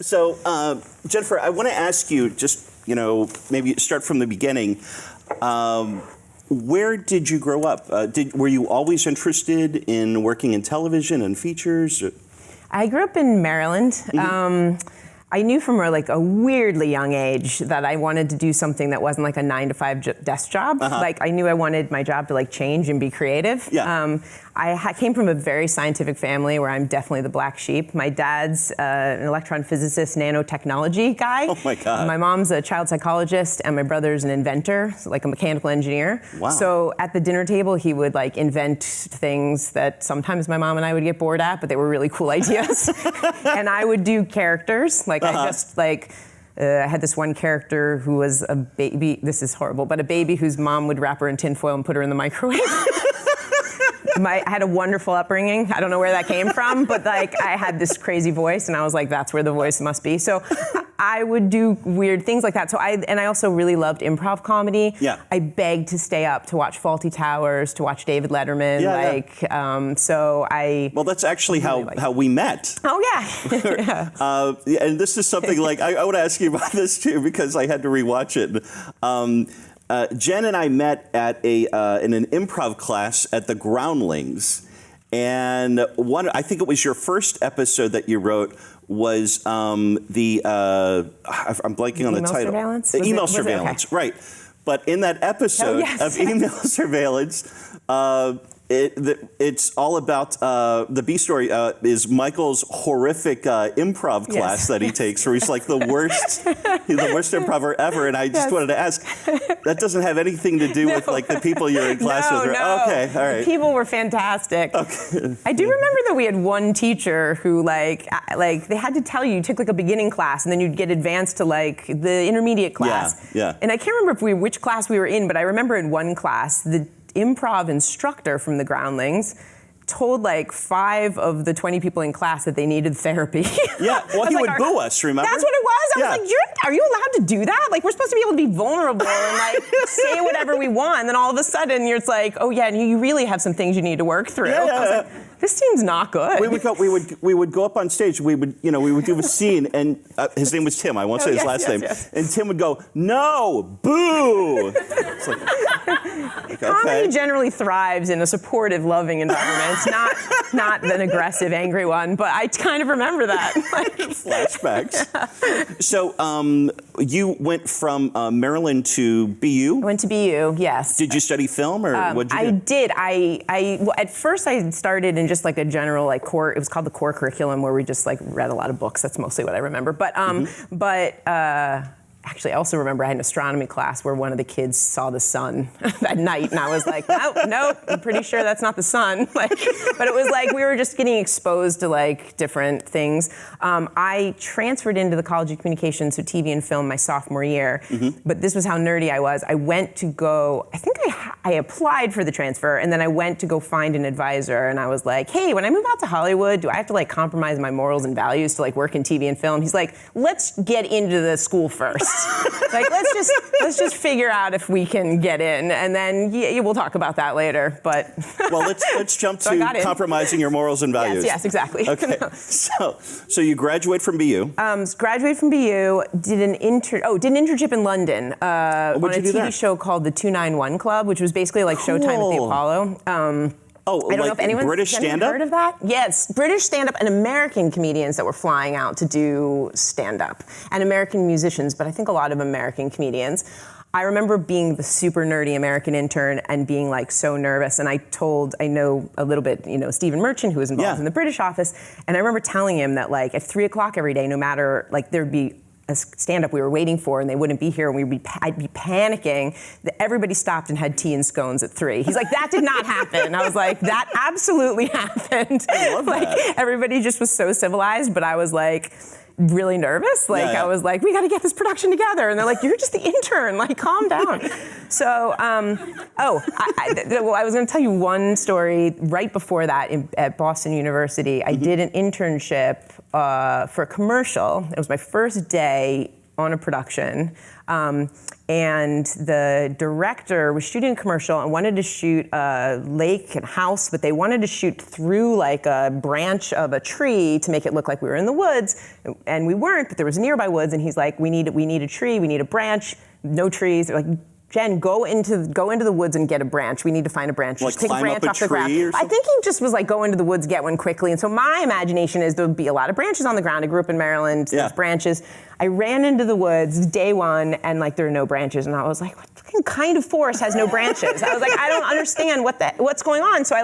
So, Jennifer, I want to ask you, just, maybe start from the beginning. Where did you grow up? Were you always interested in working in television and features? I grew up in Maryland. Mm-hmm. I knew from a weirdly young age that I wanted to do something that wasn't like a 9-to-5 desk job. Like I knew I wanted my job to change and be creative. Yeah. I came from a very scientific family where I'm definitely the black sheep. My dad's an electron physicist, nanotechnology guy. Oh my God. My mom's a child psychologist, and my brother's an inventor, so a mechanical engineer. Wow. So at the dinner table, he would invent things that sometimes my mom and I would get bored at, but they were really cool ideas. And I would do characters. I had this one character who was a baby. This is horrible, but a baby whose mom would wrap her in tinfoil and put her in the microwave. I had a wonderful upbringing. I don't know where that came from, but I had this crazy voice, and I was like, that's where the voice must be. So I would do weird things like that. So I also really loved improv comedy. Yeah. I begged to stay up to watch Fawlty Towers, to watch David Letterman. Well, that's actually how we met. Oh yeah. Yeah. And this is something I want to ask you about this too, because I had to rewatch it. Jen and I met at in an improv class at the Groundlings, and I think it was your first episode that you wrote was I'm blanking on the title. Surveillance? Email surveillance, okay. Right? But in that episode of email surveillance. It's all about the B story is Michael's horrific improv class that he takes, where he's the worst improver ever. And I just wanted to ask, that doesn't have anything to do with the people you're in class with. No. Okay, all right. The people were fantastic. Okay. I do remember that we had one teacher who they had to tell you took a beginning class, and then you'd get advanced to the intermediate class. Yeah. And I can't remember which class we were in, but I remember in one class the improv instructor from the Groundlings told 5 of the 20 people in class that they needed therapy. Yeah, well, he would boo us, remember? That's what it was. I was are you allowed to do that? We're supposed to be able to be vulnerable and say whatever we want. And then all of a sudden you're oh yeah, and you really have some things you need to work through. Yeah. I was this seems not good. We would go up on stage. We would do a scene, and his name was Tim. I won't say his last name. Yes. And Tim would go, "No, boo!" It's Comedy generally thrives in a supportive, loving environment, not an aggressive, angry one. But I kind of remember that. Flashbacks. Yeah. So you went from Maryland to BU? I went to BU, yes. Did you study film, or what did you do? I did. Well, at first I started in just a general core. It was called the core curriculum, where we just read a lot of books. That's mostly what I remember. But actually, I also remember I had an astronomy class where one of the kids saw the sun at night, and I was nope, I'm pretty sure that's not the sun. But it was we were just getting exposed to different things. I transferred into the College of Communications, so TV and film, my sophomore year. Mm-hmm. But this was how nerdy I was. I went to go. I think I applied for the transfer, and then I went to go find an advisor, and I was hey, when I move out to Hollywood, do I have to compromise my morals and values to work in TV and film? He's let's get into the school first. Let's just figure out if we can get in, and then we'll talk about that later. But well, let's jump to compromising your morals and values. Yes, exactly. Okay. So you graduate from BU. Graduated from BU. Did an internship in London on a TV show called the 291 Club, which was basically Showtime at the Apollo. I don't know if anyone's British stand-up? heard of that. Yes, British stand-up and American comedians that were flying out to do stand-up, and American musicians, but I think a lot of American comedians. I remember being the super nerdy American intern and being so nervous, and I know a little bit, Stephen Merchant, who was involved in the British office, and I remember telling him that at 3 o'clock every day, no matter, there'd be a stand-up we were waiting for, and they wouldn't be here, and I'd be panicking that everybody stopped and had tea and scones at 3. He's that did not happen. I was that absolutely happened. I love that. Everybody just was so civilized, but I was really nervous. I was we got to get this production together, and they're you're just the intern, calm down. So, I was going to tell you one story right before that at Boston University. I did an internship for a commercial. It was my first day on a production. And the director was shooting a commercial and wanted to shoot a lake and house, but they wanted to shoot through like a branch of a tree to make it look like we were in the woods. And we weren't, but there was nearby woods, and he's like, we need a tree, we need a branch, no trees. They're like, Jen, go into the woods and get a branch. We need to find a branch. Like just take a climb branch up a off the ground. tree or something? I think he just was like, go into the woods, get one quickly. And so my imagination is there would be a lot of branches on the ground. I grew up in Maryland. There's branches. I ran into the woods day one, and like there are no branches. And I was like, what fucking kind of forest has no branches? I was like, I don't understand what's going on. So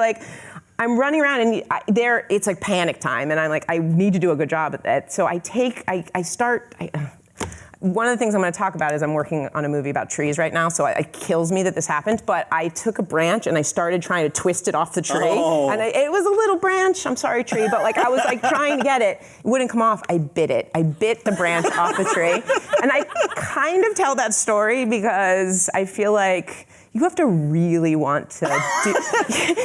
I'm running around, and it's like panic time, and I'm like, I need to do a good job at that. So one of the things I'm going to talk about is I'm working on a movie about trees right now, so it kills me that this happened, but I took a branch and I started trying to twist it off the tree, and it was a little branch, I'm sorry tree, but like I was like trying to get it, it wouldn't come off, I bit it. I bit the branch off the tree, and I kind of tell that story because I feel like you have to really want to do.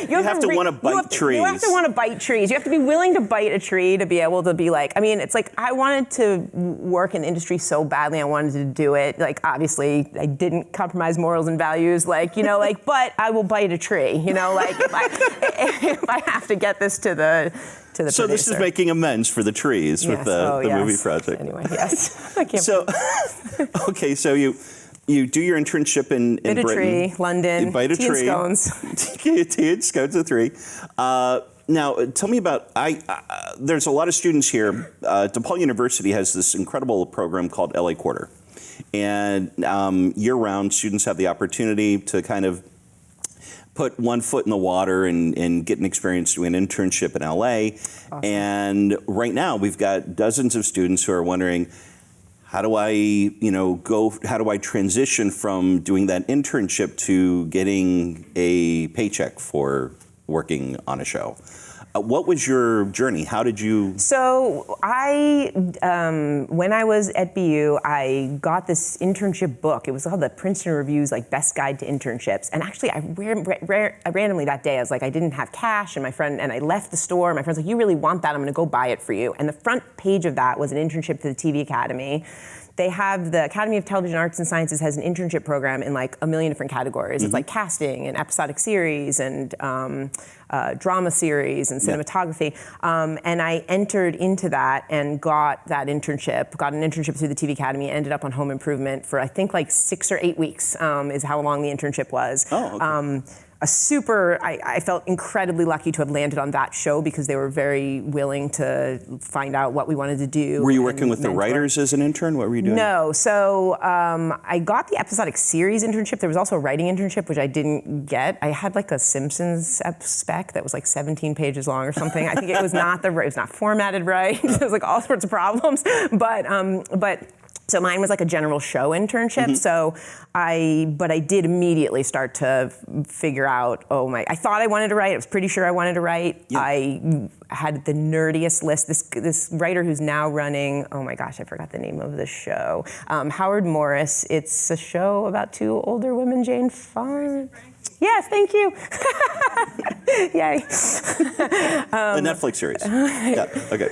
You have to want to bite trees. You have to want to bite trees. You have to be willing to bite a tree to be able to be like. I mean, it's like I wanted to work in the industry so badly. I wanted to do it. Like obviously, I didn't compromise morals and values. Like but I will bite a tree. Like if I have to get this to the. So producer. This is making amends for the trees with the movie project. Anyway, yes. I can't. So, okay, so you do your internship in Bite Britain. A tree, London. You bite a tea tree. And scones. Tea and scones of 3. Now, tell me about, there's a lot of students here. DePaul University has this incredible program called LA Quarter. And year-round, students have the opportunity to kind of put one foot in the water and get an experience doing an internship in LA. Awesome. And right now, we've got dozens of students who are wondering, how do I transition from doing that internship to getting a paycheck for working on a show? What was your journey? How did you? So when I was at BU, I got this internship book. It was called the Princeton Review's like Best Guide to Internships. And actually, I randomly that day, I was like, I didn't have cash, and I left the store. My friend's like, you really want that? I'm going to go buy it for you. And the front page of that was an internship to the TV Academy. They have the Academy of Television Arts and Sciences has an internship program in like a million different categories. Mm-hmm. It's like casting and episodic series and drama series and cinematography. And I entered into that and got an internship through the TV Academy, ended up on Home Improvement for I think like 6 or 8 weeks is how long the internship was. Oh, okay. I felt incredibly lucky to have landed on that show because they were very willing to find out what we wanted to do. Were you working with the writers as an intern? What were you doing? No, so I got the episodic series internship. There was also a writing internship, which I didn't get. I had like a Simpsons spec that was like 17 pages long or something. I think it was not formatted right. It was like all sorts of problems, but. So mine was like a general show internship. Mm-hmm. But I did immediately start to figure out, I thought I wanted to write. I was pretty sure I wanted to write. Yeah. I had the nerdiest list. This writer who's now running, oh my gosh, I forgot the name of the show. Howard Morris. It's a show about 2 older women, Jane Fonda. Yes, thank you. Yay. A Netflix series. Yeah, okay.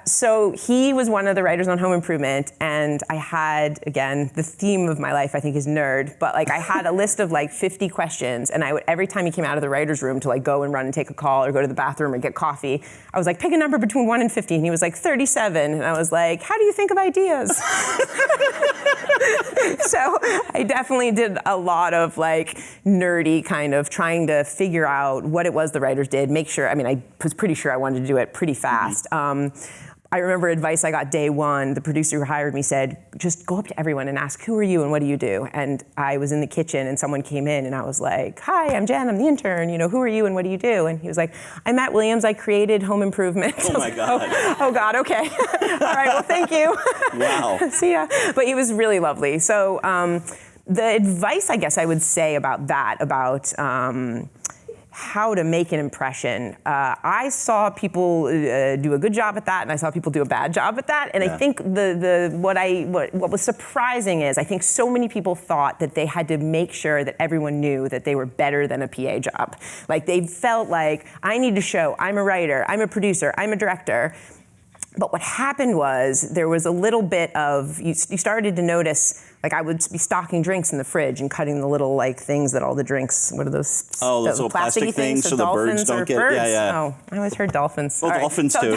So he was one of the writers on Home Improvement, and I had, again, the theme of my life, I think, is nerd, but like I had a list of like 50 questions, and I would, every time he came out of the writer's room to like go and run and take a call or go to the bathroom or get coffee, I was like, pick a number between 1 and 50, and he was like, 37, and I was like, how do you think of ideas? So I definitely did a lot of like nerdy kind of trying to figure out what it was the writers did, make sure, I was pretty sure I wanted to do it pretty fast. Mm-hmm. I remember advice I got day one. The producer who hired me said, just go up to everyone and ask, who are you and what do you do? And I was in the kitchen and someone came in and I was like, hi, I'm Jen, I'm the intern. Who are you and what do you do? And he was like, I'm Matt Williams, I created Home Improvement. Oh my God. Oh God, okay. All right, well, thank you. Wow. See ya. But he was really lovely. So the advice I guess I would say about that, about how to make an impression. I saw people do a good job at that, and I saw people do a bad job at that. And I think what was surprising is I think so many people thought that they had to make sure that everyone knew that they were better than a PA job. Like they felt like I need to show I'm a writer, I'm a producer, I'm a director. But what happened was there was a little bit of, you started to notice, like I would be stocking drinks in the fridge and cutting the little like things that all the drinks, what are those? Oh, those little plastic things so the birds don't get, yeah. Oh, I always heard dolphins. Well, dolphins too.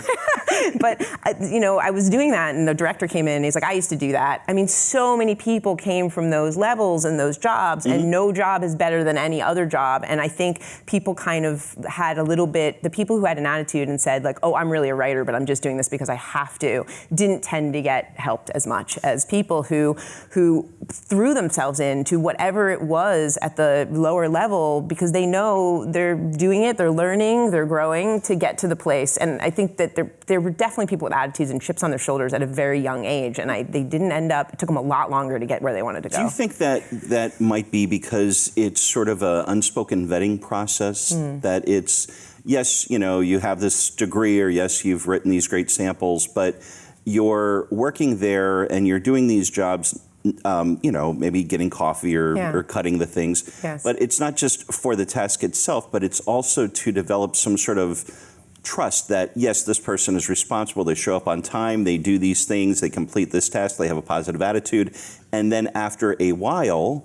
But, I was doing that and the director came in and he's like, I used to do that. I mean, so many people came from those levels and those jobs and no job is better than any other job. And I think people kind of had a little bit, the people who had an attitude and said like, oh, I'm really a writer, but I'm just doing this because I have to, didn't tend to get helped as much as people who threw themselves into whatever it was at the lower level because they know they're doing it, they're learning, they're growing to get to the place. And I think that there were definitely people with attitudes and chips on their shoulders at a very young age, and they didn't end up, it took them a lot longer to get where they wanted to go. Do you think that might be because it's sort of an unspoken vetting process, that it's, yes, you have this degree, or yes, you've written these great samples, but you're working there and you're doing these jobs, maybe getting coffee or cutting the things. Yes. But it's not just for the task itself, but it's also to develop some sort of trust that, yes, this person is responsible, they show up on time, they do these things, they complete this task, they have a positive attitude. And then after a while,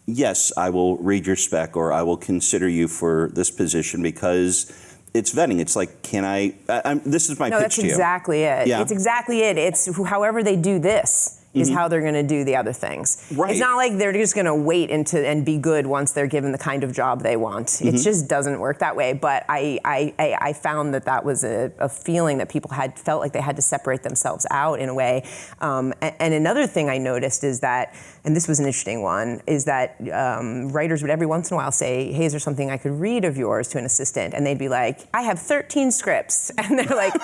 yes, I will read your spec or I will consider you for this position because it's vetting. It's like, this is my pitch to you. No, that's exactly it. Yeah. It's exactly it. It's however they do this is how they're going to do the other things. Right. It's not like they're just going to wait and be good once they're given the kind of job they want. It just doesn't work that way. But I found that was a feeling that people had felt like they had to separate themselves out in a way. And another thing I noticed is that, and this was an interesting one, is that writers would every once in a while say, hey, is there something I could read of yours to an assistant? And they'd be like, I have 13 scripts. And they're like,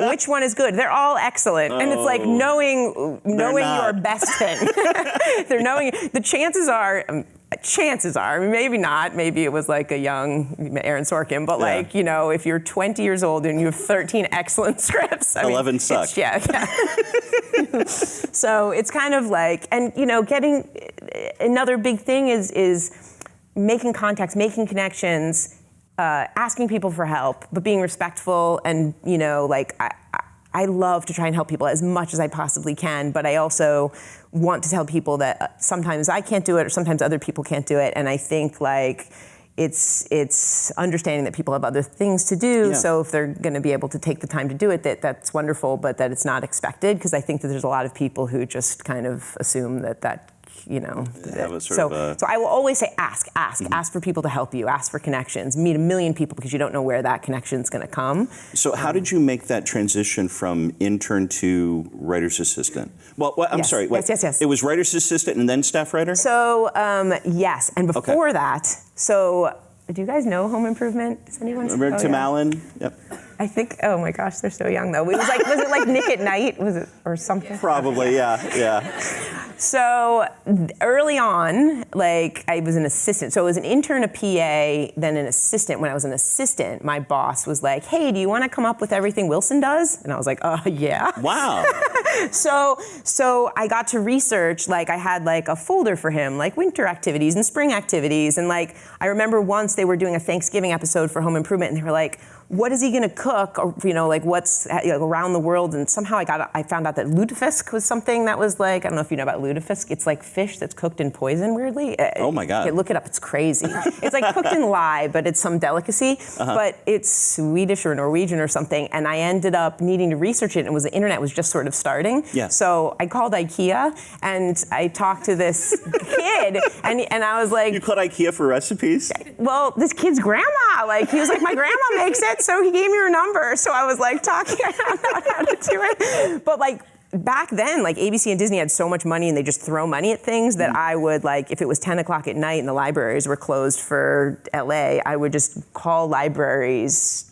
which one is good? They're all excellent. And it's like knowing your best thing. They're knowing the chances are, maybe not, maybe it was like a young Aaron Sorkin, but if you're 20 years old and you have 13 excellent scripts, 11 suck. Yeah. So it's kind of like, and getting, another big thing is making contacts, making connections, asking people for help, but being respectful and, I love to try and help people as much as I possibly can, but I also want to tell people that sometimes I can't do it or sometimes other people can't do it. And I think it's understanding that people have other things to do. Yeah. So if they're going to be able to take the time to do it, that's wonderful, but that it's not expected, because I think that there's a lot of people who just kind of assume that so I will always say ask for people to help you, ask for connections, meet a million people because you don't know where that connection's going to come. So how did you make that transition from intern to writer's assistant? Well, I'm sorry. Wait. Yes. It was writer's assistant and then staff writer? So, yes. And before that, so do you guys know Home Improvement? Does anyone Remember Tim Allen? Yep. I think, oh my gosh, they're so young though. Was it like Nick at Night? Was it, or something? Probably, yeah. So early on, I was an assistant. So I was an intern, a PA, then an assistant. When I was an assistant, my boss was like, hey, do you want to come up with everything Wilson does? And I was like, yeah. Wow. So I got to research, I had a folder for him, winter activities and spring activities. And I remember once they were doing a Thanksgiving episode for Home Improvement, and they were like, what is he going to cook? Or, what's around the world? And somehow I found out that lutefisk was something that was I don't know if you know about lutefisk. It's fish that's cooked in poison, weirdly. Oh my God. Okay, look it up. It's crazy. It's cooked in lye, but it's some delicacy. But it's Swedish or Norwegian or something. And I ended up needing to research it. And the internet was just sort of starting. Yeah. So I called IKEA and I talked to this kid. And I was like, you called IKEA for recipes? Well, this kid's grandma. He was like, my grandma makes it. So he gave me her number. So I was talking about how to do it. But back then, ABC and Disney had so much money and they just throw money at things that I would if it was 10 o'clock at night and the libraries were closed for LA, I would just call libraries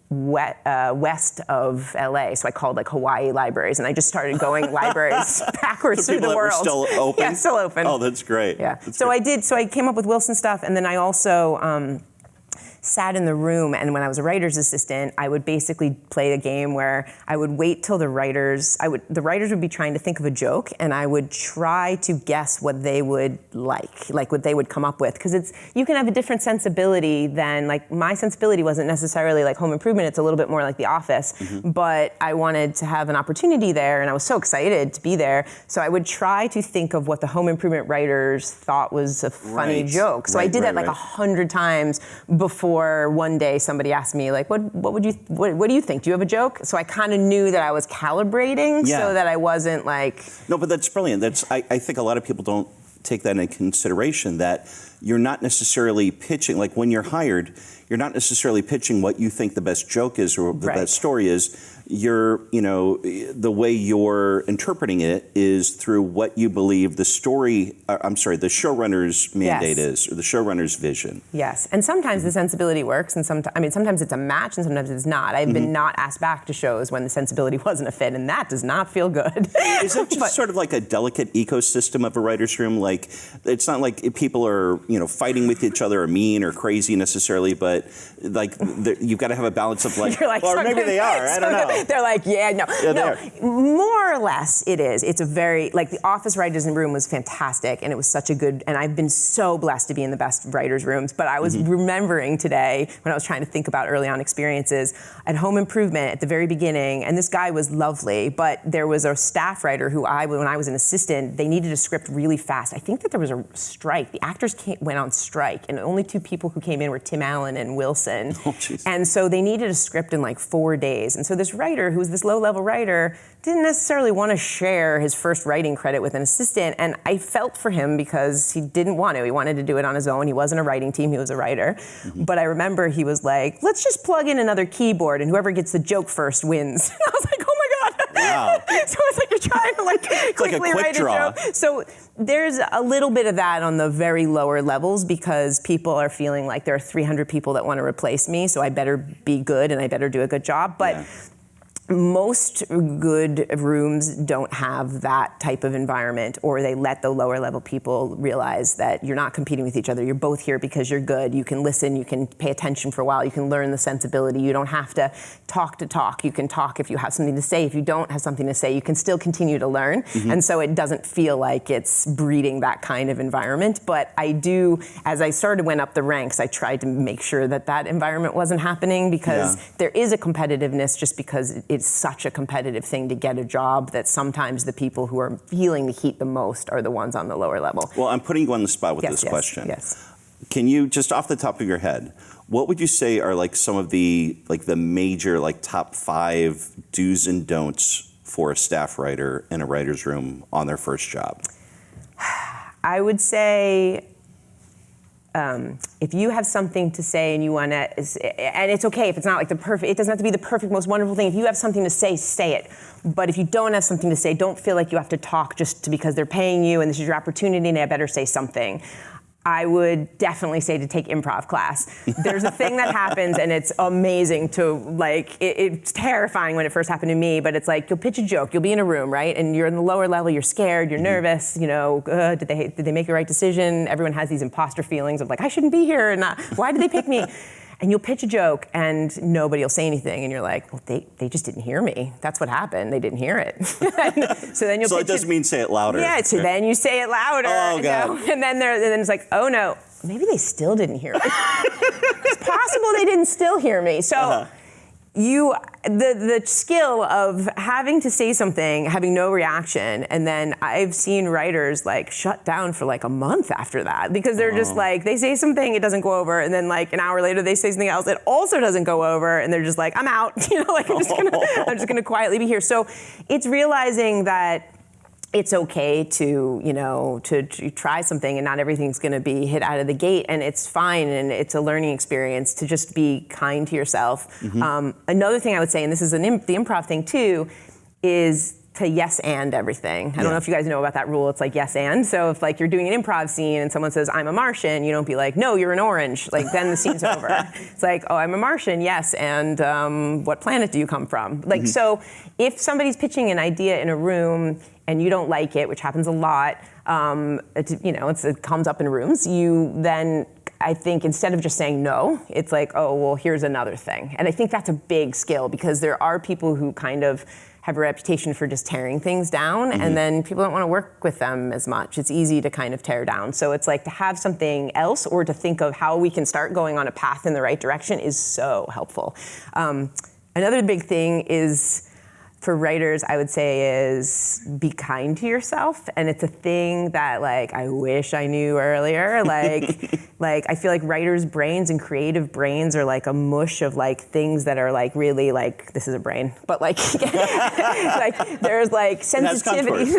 west of LA. So I called Hawaii libraries and I just started going libraries backwards through the world. People that were still open? Yeah, still open. Oh, that's great. Yeah. That's so great. I came up with Wilson stuff, and then I also sat in the room, and when I was a writer's assistant, I would basically play a game where I would wait till the writers would be trying to think of a joke, and I would try to guess what they would like what they would come up with. Because you can have a different sensibility than, like, my sensibility wasn't necessarily like Home Improvement, it's a little bit more like The Office, but I wanted to have an opportunity there, and I was so excited to be there, so I would try to think of what the Home Improvement writers thought was a funny joke. So I did that like 100 times before one day somebody asked me, like, what do you think? Do you have a joke? So I kind of knew that I was calibrating so that I wasn't like... No, but that's brilliant. I think a lot of people don't take that into consideration, that you're not necessarily pitching, like when you're hired, you're not necessarily pitching what you think the best joke is or the best story is. You're, the way you're interpreting it is through what you believe the showrunner's mandate is, or the showrunner's vision. Yes, and sometimes the sensibility works, and sometimes it's a match, and sometimes it's not. I've been not asked back to shows when the sensibility wasn't a fit, and that does not feel good. Is it just sort of like a delicate ecosystem of a writer's room? Like, it's not like people are, fighting with each other or mean or crazy necessarily, but like you've got to have a balance of like, or maybe they are, I don't know. They're like, no. More or less it is. It's a very, like, the Office writers' room was fantastic, and it was such a good, and I've been so blessed to be in the best writers' rooms, but I was remembering today when I was trying to think about early on experiences at Home Improvement at the very beginning, and this guy was lovely, but there was a staff writer who when I was an assistant, they needed a script really fast. I think that there was a strike. The actors went on strike, and only 2 people who came in were Tim Allen and Wilson. And so they needed a script in like 4 days. And so this writer, who was this low-level writer, didn't necessarily want to share his first writing credit with an assistant, and I felt for him because he didn't want to. He wanted to do it on his own. He wasn't a writing team, he was a writer. But I remember he was like, let's just plug in another keyboard, and whoever gets the joke first wins. And I was like, oh my God. Wow. So it's like you're trying to quickly write a joke. So there's a little bit of that on the very lower levels, because people are feeling like there are 300 people that want to replace me, so I better be good and I better do a good job. But most good rooms don't have that type of environment, or they let the lower level people realize that you're not competing with each other. You're both here because you're good. You can listen, you can pay attention for a while, you can learn the sensibility. You don't have to talk. You can talk if you have something to say. If you don't have something to say, you can still continue to learn. And so it doesn't feel like it's breeding that kind of environment. But I do, as I went up the ranks, I tried to make sure that environment wasn't happening, because there is a competitiveness, just because it's such a competitive thing to get a job, that sometimes the people who are feeling the heat the most are the ones on the lower level. Well, I'm putting you on the spot with this question. Yes. Can you, just off the top of your head, what would you say are like some of the major top 5 do's and don'ts for a staff writer in a writer's room on their first job? I would say, if you have something to say and you want to, and it's okay if it's not like it doesn't have to be the perfect, most wonderful thing. If you have something to say it. But if you don't have something to say, don't feel like you have to talk just because they're paying you and this is your opportunity and I better say something. I would definitely say to take improv class. There's a thing that happens, and it's amazing to, it's terrifying when it first happened to me, but it's like, you'll pitch a joke, you'll be in a room, right? And you're in the lower level, you're scared, you're nervous, did they make the right decision? Everyone has these imposter feelings of like, I shouldn't be here, and why did they pick me? And you'll pitch a joke and nobody will say anything, and you're like, well, they just didn't hear me. That's what happened. They didn't hear it. So then you'll. So it doesn't mean say it louder. Yeah. So then you say it louder. Oh God. And then it's like, oh no, maybe they still didn't hear me. It's possible they didn't still hear me. So. The skill of having to say something, having no reaction, and then I've seen writers shut down for a month after that, because they're just they say something, it doesn't go over, and then an hour later they say something else, it also doesn't go over, and they're just like, I'm out, I'm just gonna quietly be here. So it's realizing that it's okay to try something, and not everything's going to be hit out of the gate, and it's fine, and it's a learning experience to just be kind to yourself. Another thing I would say, and this is the improv thing too, is to yes and everything. I don't know if you guys know about that rule. It's yes and. So if you're doing an improv scene and someone says, I'm a Martian, you don't be like, no, you're an orange. Then the scene's over. It's like, oh, I'm a Martian, yes, and what planet do you come from? So if somebody's pitching an idea in a room and you don't like it, which happens a lot, it comes up in rooms, you then, I think instead of just saying no, it's like, oh, well, here's another thing. And I think that's a big skill because there are people who kind of have a reputation for just tearing things down, and then people don't want to work with them as much. It's easy to kind of tear down. So it's like to have something else or to think of how we can start going on a path in the right direction is so helpful. Another big thing is, for writers, I would say is be kind to yourself. And it's a thing that like, I wish I knew earlier. Like I feel like writers' brains and creative brains are like a mush of like things that are like really like, this is a brain, but like, like there's like sensitivity.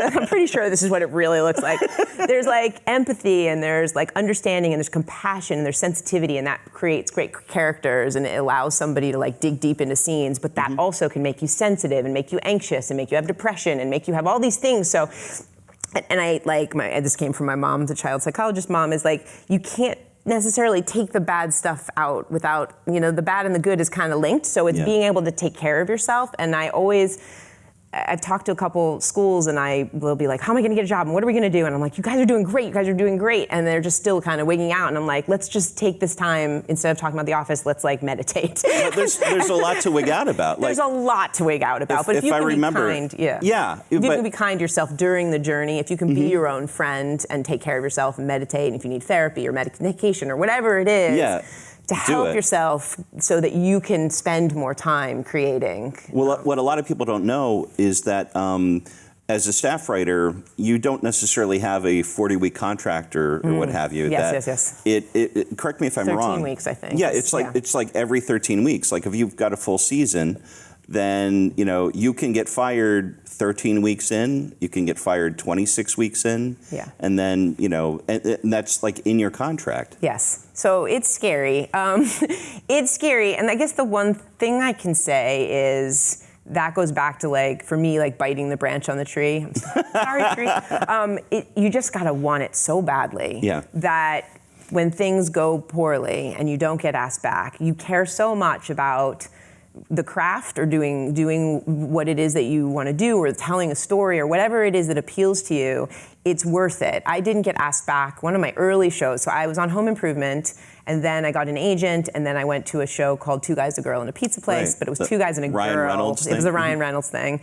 I'm pretty sure this is what it really looks like. There's like empathy and there's like understanding and there's compassion and there's sensitivity, and that creates great characters and it allows somebody to like dig deep into scenes, but that also can make you sensitive and make you anxious and make you have depression and make you have all these things. So, and I like this came from my mom, the child psychologist mom, is like, you can't necessarily take the bad stuff out without, the bad and the good is kind of linked. So it's being able to take care of yourself. And I've talked to a couple schools and I will be like, how am I going to get a job? And what are we going to do? And I'm like, you guys are doing great. You guys are doing great. And they're just still kind of wigging out. And I'm like, let's just take this time, instead of talking about The Office, let's like meditate. Well, there's a lot to wig out about. There's a lot to wig out about. But if you can be kind, if you can be kind to yourself during the journey, if you can be your own friend and take care of yourself and meditate, and if you need therapy or medication or whatever it is, to help yourself so that you can spend more time creating. Well, what a lot of people don't know is that as a staff writer, you don't necessarily have a 40-week contract or what have you. Yes. It correct me if I'm wrong. 13 weeks, I think. Yeah, it's like every 13 weeks. Like if you've got a full season, then you can get fired 13 weeks in, you can get fired 26 weeks in, and then and that's like in your contract. Yes, so it's scary. It's scary, and I guess the one thing I can say is that goes back to like, for me, like biting the branch on the tree. Sorry, tree. You just gotta want it so badly that when things go poorly and you don't get asked back, you care so much about the craft or doing what it is that you want to do, or telling a story, or whatever it is that appeals to you, it's worth it. I didn't get asked back. One of my early shows, so I was on Home Improvement, and then I got an agent, and then I went to a show called Two Guys, a Girl, and a Pizza Place, but it was two guys and a Ryan girl. Reynolds It was the Ryan Reynolds thing.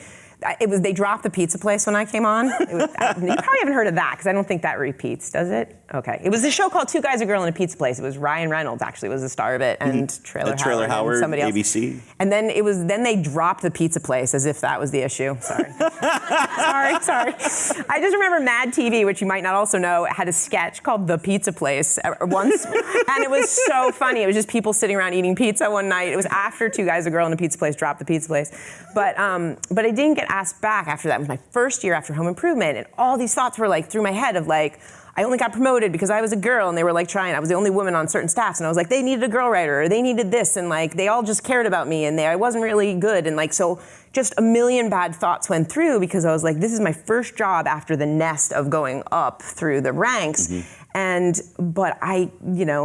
They dropped the Pizza Place when I came on. You probably haven't heard of that, because I don't think that repeats, does it? Okay. It was a show called Two Guys, a Girl, and a Pizza Place. It was Ryan Reynolds, actually, was the star of it, and Trailer Howard, and somebody else. ABC. And then then they dropped the Pizza Place as if that was the issue. Sorry. sorry. I just remember Mad TV, which you might not also know, had a sketch called The Pizza Place once, and it was so funny. It was just people sitting around eating pizza one night. It was after Two Guys, a Girl, and a Pizza Place dropped the Pizza Place. But I didn't get asked back after that. It was my first year after Home Improvement, and all these thoughts were like through my head of like, I only got promoted because I was a girl, and they were like I was the only woman on certain staffs, and I was like, they needed a girl writer, or they needed this, and like they all just cared about me, and I wasn't really good, and like so just a million bad thoughts went through, because I was like, this is my first job after the nest of going up through the ranks, but I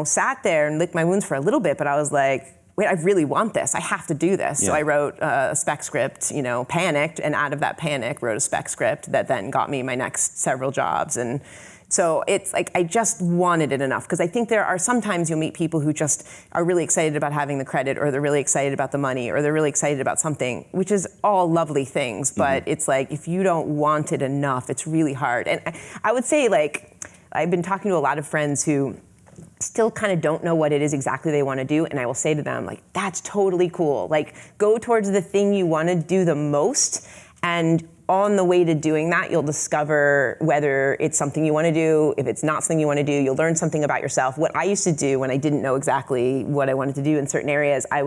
sat there and licked my wounds for a little bit, but I was like, wait, I really want this. I have to do this. So I wrote a spec script, panicked, and out of that panic wrote a spec script that then got me my next several jobs. And so it's like, I just wanted it enough, because I think there are sometimes you'll meet people who just are really excited about having the credit, or they're really excited about the money, or they're really excited about something, which is all lovely things, but it's like, if you don't want it enough, it's really hard. And I would say, like, I've been talking to a lot of friends who still kind of don't know what it is exactly they want to do, and I will say to them, like, that's totally cool. Like, go towards the thing you want to do the most, and on the way to doing that, you'll discover whether it's something you want to do. If it's not something you want to do, you'll learn something about yourself. What I used to do when I didn't know exactly what I wanted to do in certain areas, I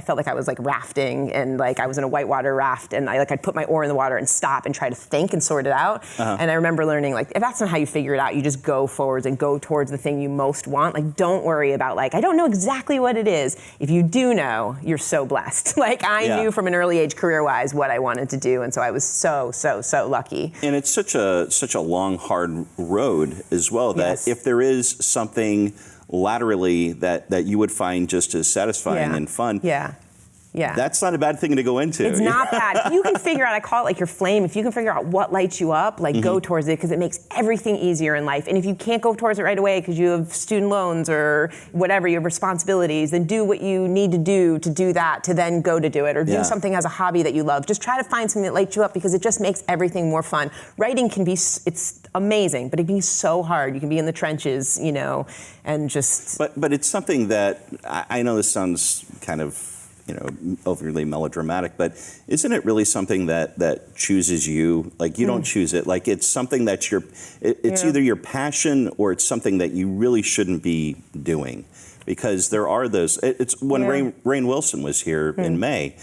felt like I was like rafting, and like I was in a whitewater raft, and I'd put my oar in the water and stop and try to think and sort it out. And I remember learning, like, if that's not how you figure it out, you just go forwards and go towards the thing you most want. Like, don't worry about I don't know exactly what it is. If you do know, you're so blessed. Like, I knew from an early age, career-wise, what I wanted to do, and so I was so lucky. And it's such a long, hard road as well, that if there is something laterally that you would find just as satisfying and fun, Yeah. That's not a bad thing to go into. It's not bad. If you can figure out, I call it like your flame, if you can figure out what lights you up, like go towards it, because it makes everything easier in life. And if you can't go towards it right away because you have student loans or whatever, you have responsibilities, then do what you need to do that, to then go to do it, or do something as a hobby that you love. Just try to find something that lights you up, because it just makes everything more fun. Writing can be, it's amazing, but it can be so hard. You can be in the trenches, you know, and just... But it's something that, I know this sounds kind of, you know, overly melodramatic, but isn't it really something that chooses you? Like, you don't choose it. Like, it's something that's it's either your passion or it's something that you really shouldn't be doing. Because there are those, it's when Rainn Wilson was here in May,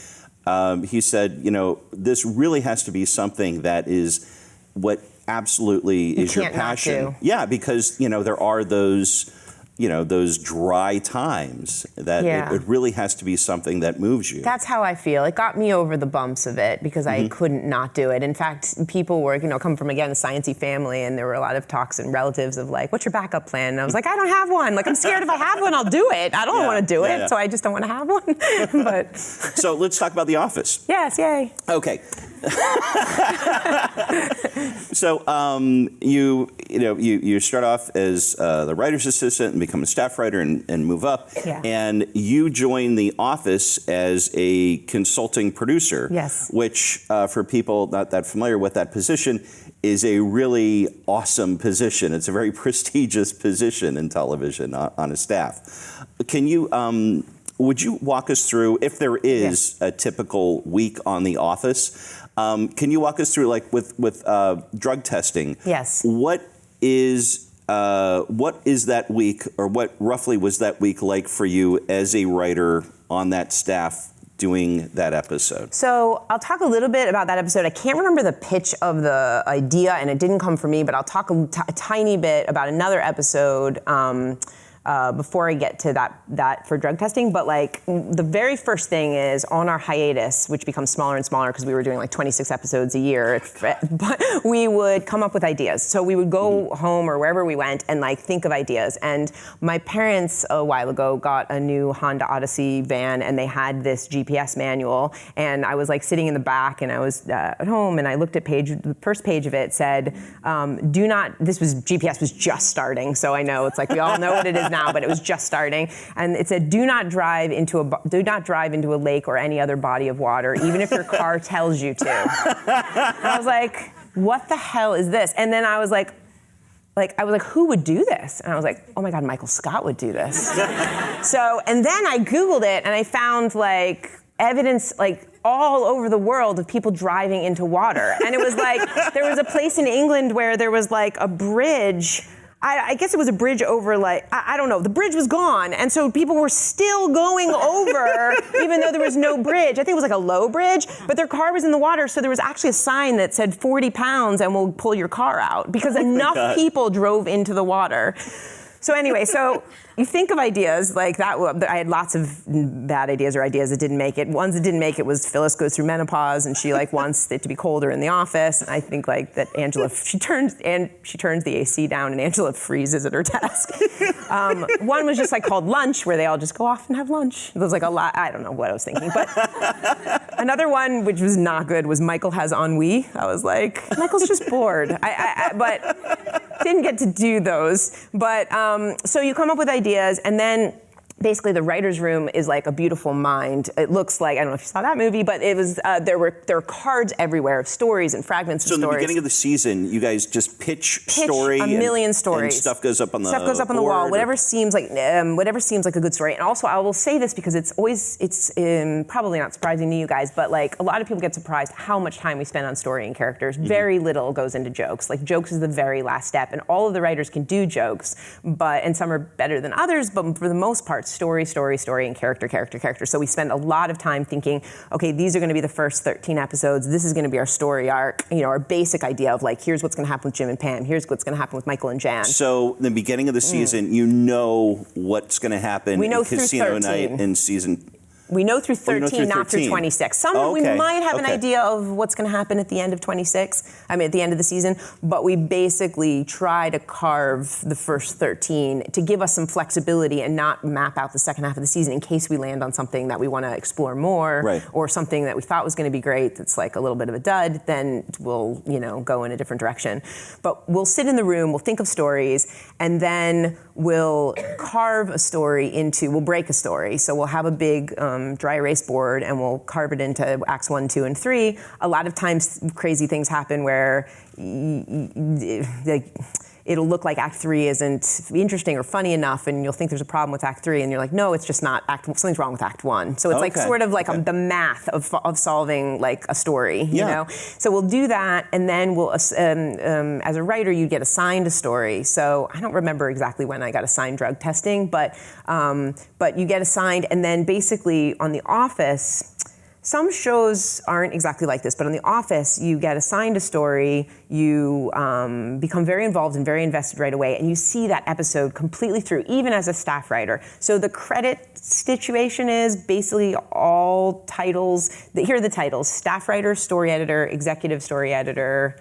he said, you know, this really has to be something that is what absolutely is your passion. Yeah, because, you know, there are those, you know, those dry times that it really has to be something that moves you. That's how I feel. It got me over the bumps of it, because I couldn't not do it. In fact, people were, you know, come from, again, a sciencey family, and there were a lot of talks and relatives of like, what's your backup plan? And I was like, I don't have one. Like, I'm scared if I have one, I'll do it. I don't want to do it, so I just don't want to have one. But so let's talk about The Office. Yes, yay. Okay. So you start off as the writer's assistant and become a staff writer and move up. Yeah. And you join The Office as a consulting producer. Yes. Which, for people not that familiar with that position, is a really awesome position. It's a very prestigious position in television on a staff. Can you... would you walk us through, if there is a typical week on The Office, can you walk us through, like with drug testing? Yes. What is that week, or what roughly was that week like for you as a writer on that staff doing that episode? So I'll talk a little bit about that episode. I can't remember the pitch of the idea, and it didn't come from me, but I'll talk a tiny bit about another episode before I get to that for drug testing. But like, the very first thing is, on our hiatus, which becomes smaller and smaller because we were doing like 26 episodes a year, but we would come up with ideas. So we would go home or wherever we went and like think of ideas. And my parents a while ago got a new Honda Odyssey van, and they had this GPS manual, and I was like sitting in the back, and I was at home, and I looked at the first page of it said, GPS was just starting, so I know it's like, we all know what it is now, but it was just starting, and it said, do not drive into a lake or any other body of water, even if your car tells you to. And I was like, what the hell is this? And then I was like, who would do this? And I was like, oh my God, Michael Scott would do this. And then I Googled it, and I found like evidence like all over the world of people driving into water. And it was like, there was a place in England where there was like a bridge. I guess it was a bridge over, like, I don't know. The bridge was gone, and so people were still going over, even though there was no bridge. I think it was like a low bridge, but their car was in the water, so there was actually a sign that said 40 pounds and we'll pull your car out, because enough people drove into the water. So anyway, you think of ideas like that. I had lots of bad ideas or ideas that didn't make it. Ones that didn't make it was Phyllis goes through menopause, and she like wants it to be colder in the office. And I think like that Angela, she turns the AC down, and Angela freezes at her desk. One was just like called lunch, where they all just go off and have lunch. It was like a lot. I don't know what I was thinking, but another one which was not good was Michael has ennui. I was like, Michael's just bored. But didn't get to do those. But so you come up with ideas, and then basically the writer's room is like a beautiful mind. It looks like, I don't know if you saw that movie, but it was there were cards everywhere of stories and fragments of stories. So in the beginning of the season, you guys just pitch story, a million stories, and stuff goes up on the wall. Whatever seems like a good story. And also, I will say this because it's probably not surprising to you guys, but like a lot of people get surprised how much time we spend on story and characters. Very little goes into jokes. Like, jokes is the very last step, and all of the writers can do jokes, and some are better than others, but for the most part, story, and character. So we spend a lot of time thinking, okay, these are going to be the first 13 episodes. This is going to be our story arc, our basic idea of like, here's what's going to happen with Jim and Pam. Here's what's going to happen with Michael and Jan. So the beginning of the season, you know what's going to happen we know in Casino Night in season. We know through 13, through not through 13. 26. Some Oh, we okay. might have an Okay. idea of what's going to happen at the end of 26. I mean, at the end of the season. But we basically try to carve the first 13 to give us some flexibility and not map out the second half of the season in case we land on something that we want to explore more, Right. or something that we thought was going to be great that's like a little bit of a dud. Then we'll go in a different direction. But we'll sit in the room, we'll think of stories, and then we'll carve a story we'll break a story. So we'll have a big dry erase board and we'll carve it into acts 1, 2, and 3. A lot of times crazy things happen where it'll look like Act 3 isn't interesting or funny enough, and you'll think there's a problem with Act 3, and you're like, no, it's just not something's wrong with Act 1. So it's like sort of like the math of solving like a story, you know? So we'll do that, and then we'll, as a writer, you get assigned a story. So I don't remember exactly when I got assigned drug testing, but you get assigned, and then basically on The Office, some shows aren't exactly like this, but on The Office, you get assigned a story, you become very involved and very invested right away, and you see that episode completely through, even as a staff writer. So the credit situation is basically all titles. Here are the titles: staff writer, story editor, executive story editor,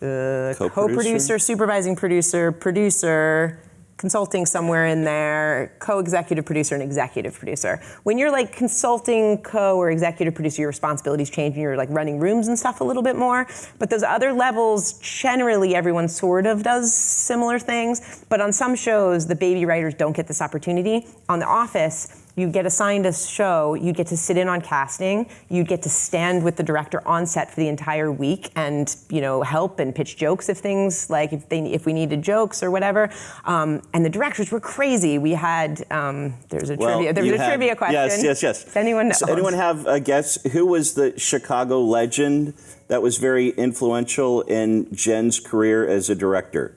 co-producer, supervising producer, producer, consulting somewhere in there, co-executive producer, and executive producer. When you're like consulting co or executive producer, your responsibilities change and you're like running rooms and stuff a little bit more. But those other levels, generally everyone sort of does similar things. But on some shows, the baby writers don't get this opportunity. On The Office, you get assigned a show, you get to sit in on casting, you get to stand with the director on set for the entire week and help and pitch jokes if things like if we needed jokes or whatever. And the directors were crazy. We had there's a trivia question. Yes. Does anyone know? So anyone have a guess who was the Chicago legend that was very influential in Jen's career as a director?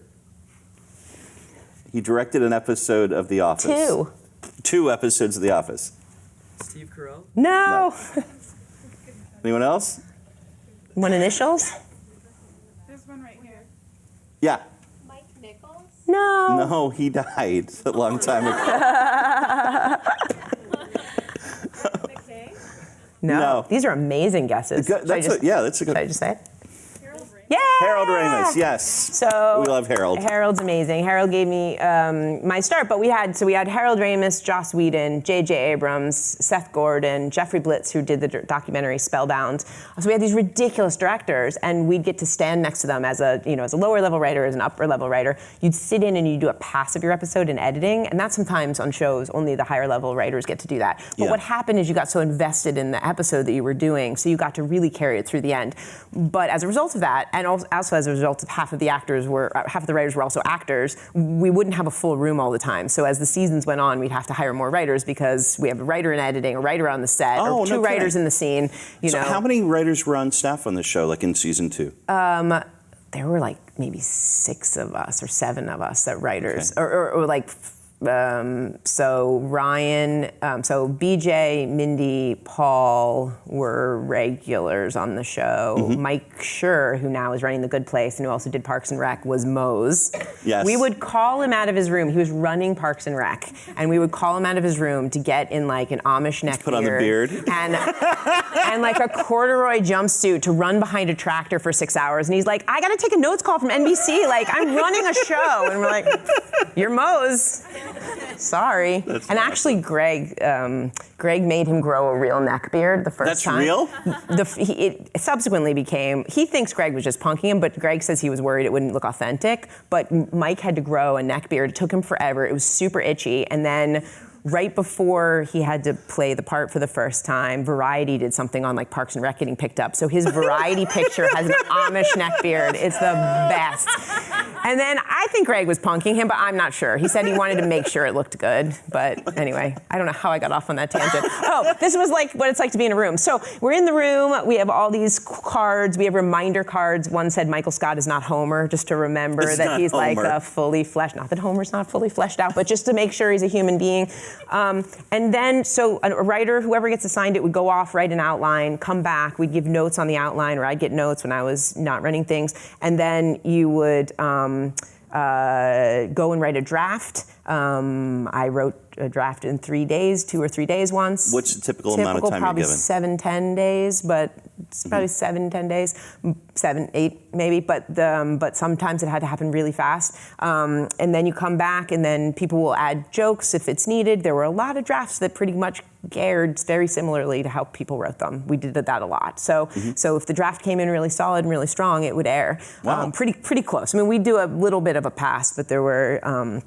He directed an episode of The Office. Two episodes of The Office. Steve Carell? No. Anyone else? One initials? There's one right here. Yeah. Mike Nichols? No, he died a long time ago. McKay? No. These are amazing guesses. That's a good. Should I just say it? Yeah! Harold Ramis, yes. So we love Harold. Harold's amazing. Harold gave me my start, but we had Harold Ramis, Joss Whedon, J.J. Abrams, Seth Gordon, Jeffrey Blitz, who did the documentary Spellbound. So we had these ridiculous directors, and we'd get to stand next to them as a lower level writer, as an upper level writer. You'd sit in and you'd do a pass of your episode in editing, and that sometimes on shows only the higher level writers get to do that. But what happened is you got so invested in the episode that you were doing, so you got to really carry it through the end. But as a result of that, and also as a result of half of the writers were also actors, we wouldn't have a full room all the time. So as the seasons went on, we'd have to hire more writers because we have a writer in editing, a writer on the set, or two writers in the scene. So how many writers were on staff on the show, like in season 2? There were like maybe 6 of us or 7 of us that writers, or like. So Ryan, so BJ, Mindy, Paul were regulars on the show. Mm-hmm. Mike Schur, who now is running The Good Place and who also did Parks and Rec, was Mose. Yes. We would call him out of his room. He was running Parks and Rec, and we would call him out of his room to get in like an Amish neck Put on the beard. and like a corduroy jumpsuit to run behind a tractor for 6 hours. And he's like, I got to take a notes call from NBC. Like, I'm running a show. And we're like, you're Mose. Sorry. That's and actually, Greg made him grow a real neck beard the first time. That's real? It subsequently became, he thinks Greg was just punking him, but Greg says he was worried it wouldn't look authentic. But Mike had to grow a neck beard. It took him forever. It was super itchy. And then right before he had to play the part for the first time, Variety did something on like Parks and Rec getting picked up. So his Variety picture has an Amish neck beard. It's the best. And then I think Greg was punking him, but I'm not sure. He said he wanted to make sure it looked good. But anyway, I don't know how I got off on that tangent. Oh, this was like what it's like to be in a room. So we're in the room. We have all these cards. We have reminder cards. One said Michael Scott is not Homer, just to remember that he's like a fully fleshed, not that Homer's not fully fleshed out, but just to make sure he's a human being. And then, so a writer, whoever gets assigned it, would go off, write an outline, come back. We'd give notes on the outline, or I'd get notes when I was not running things. And then you would go and write a draft. I wrote a draft in 3 days, 2 or 3 days once. What's the typical amount of time probably you're given? 7, 10 days, but it's probably 7, 10 days, 7, 8 maybe. But sometimes it had to happen really fast. And then you come back, and then people will add jokes if it's needed. There were a lot of drafts that pretty much aired very similarly to how people wrote them. We did that a lot. So if the draft came in really solid and really strong, it would air. Wow. Pretty close. I mean, we do a little bit of a pass, but there were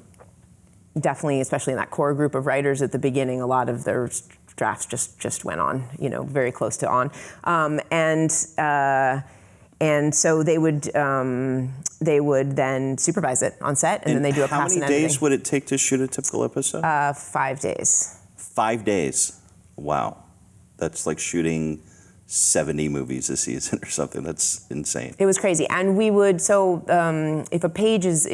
definitely, especially in that core group of writers at the beginning, a lot of their drafts just went on, very close to on. And so they would then supervise it on set, and then they do a pass and How many editing. days would it take to shoot a typical episode? 5 days. 5 days. Wow. That's like shooting 70 movies a season or something. That's insane. It was crazy. And we would, if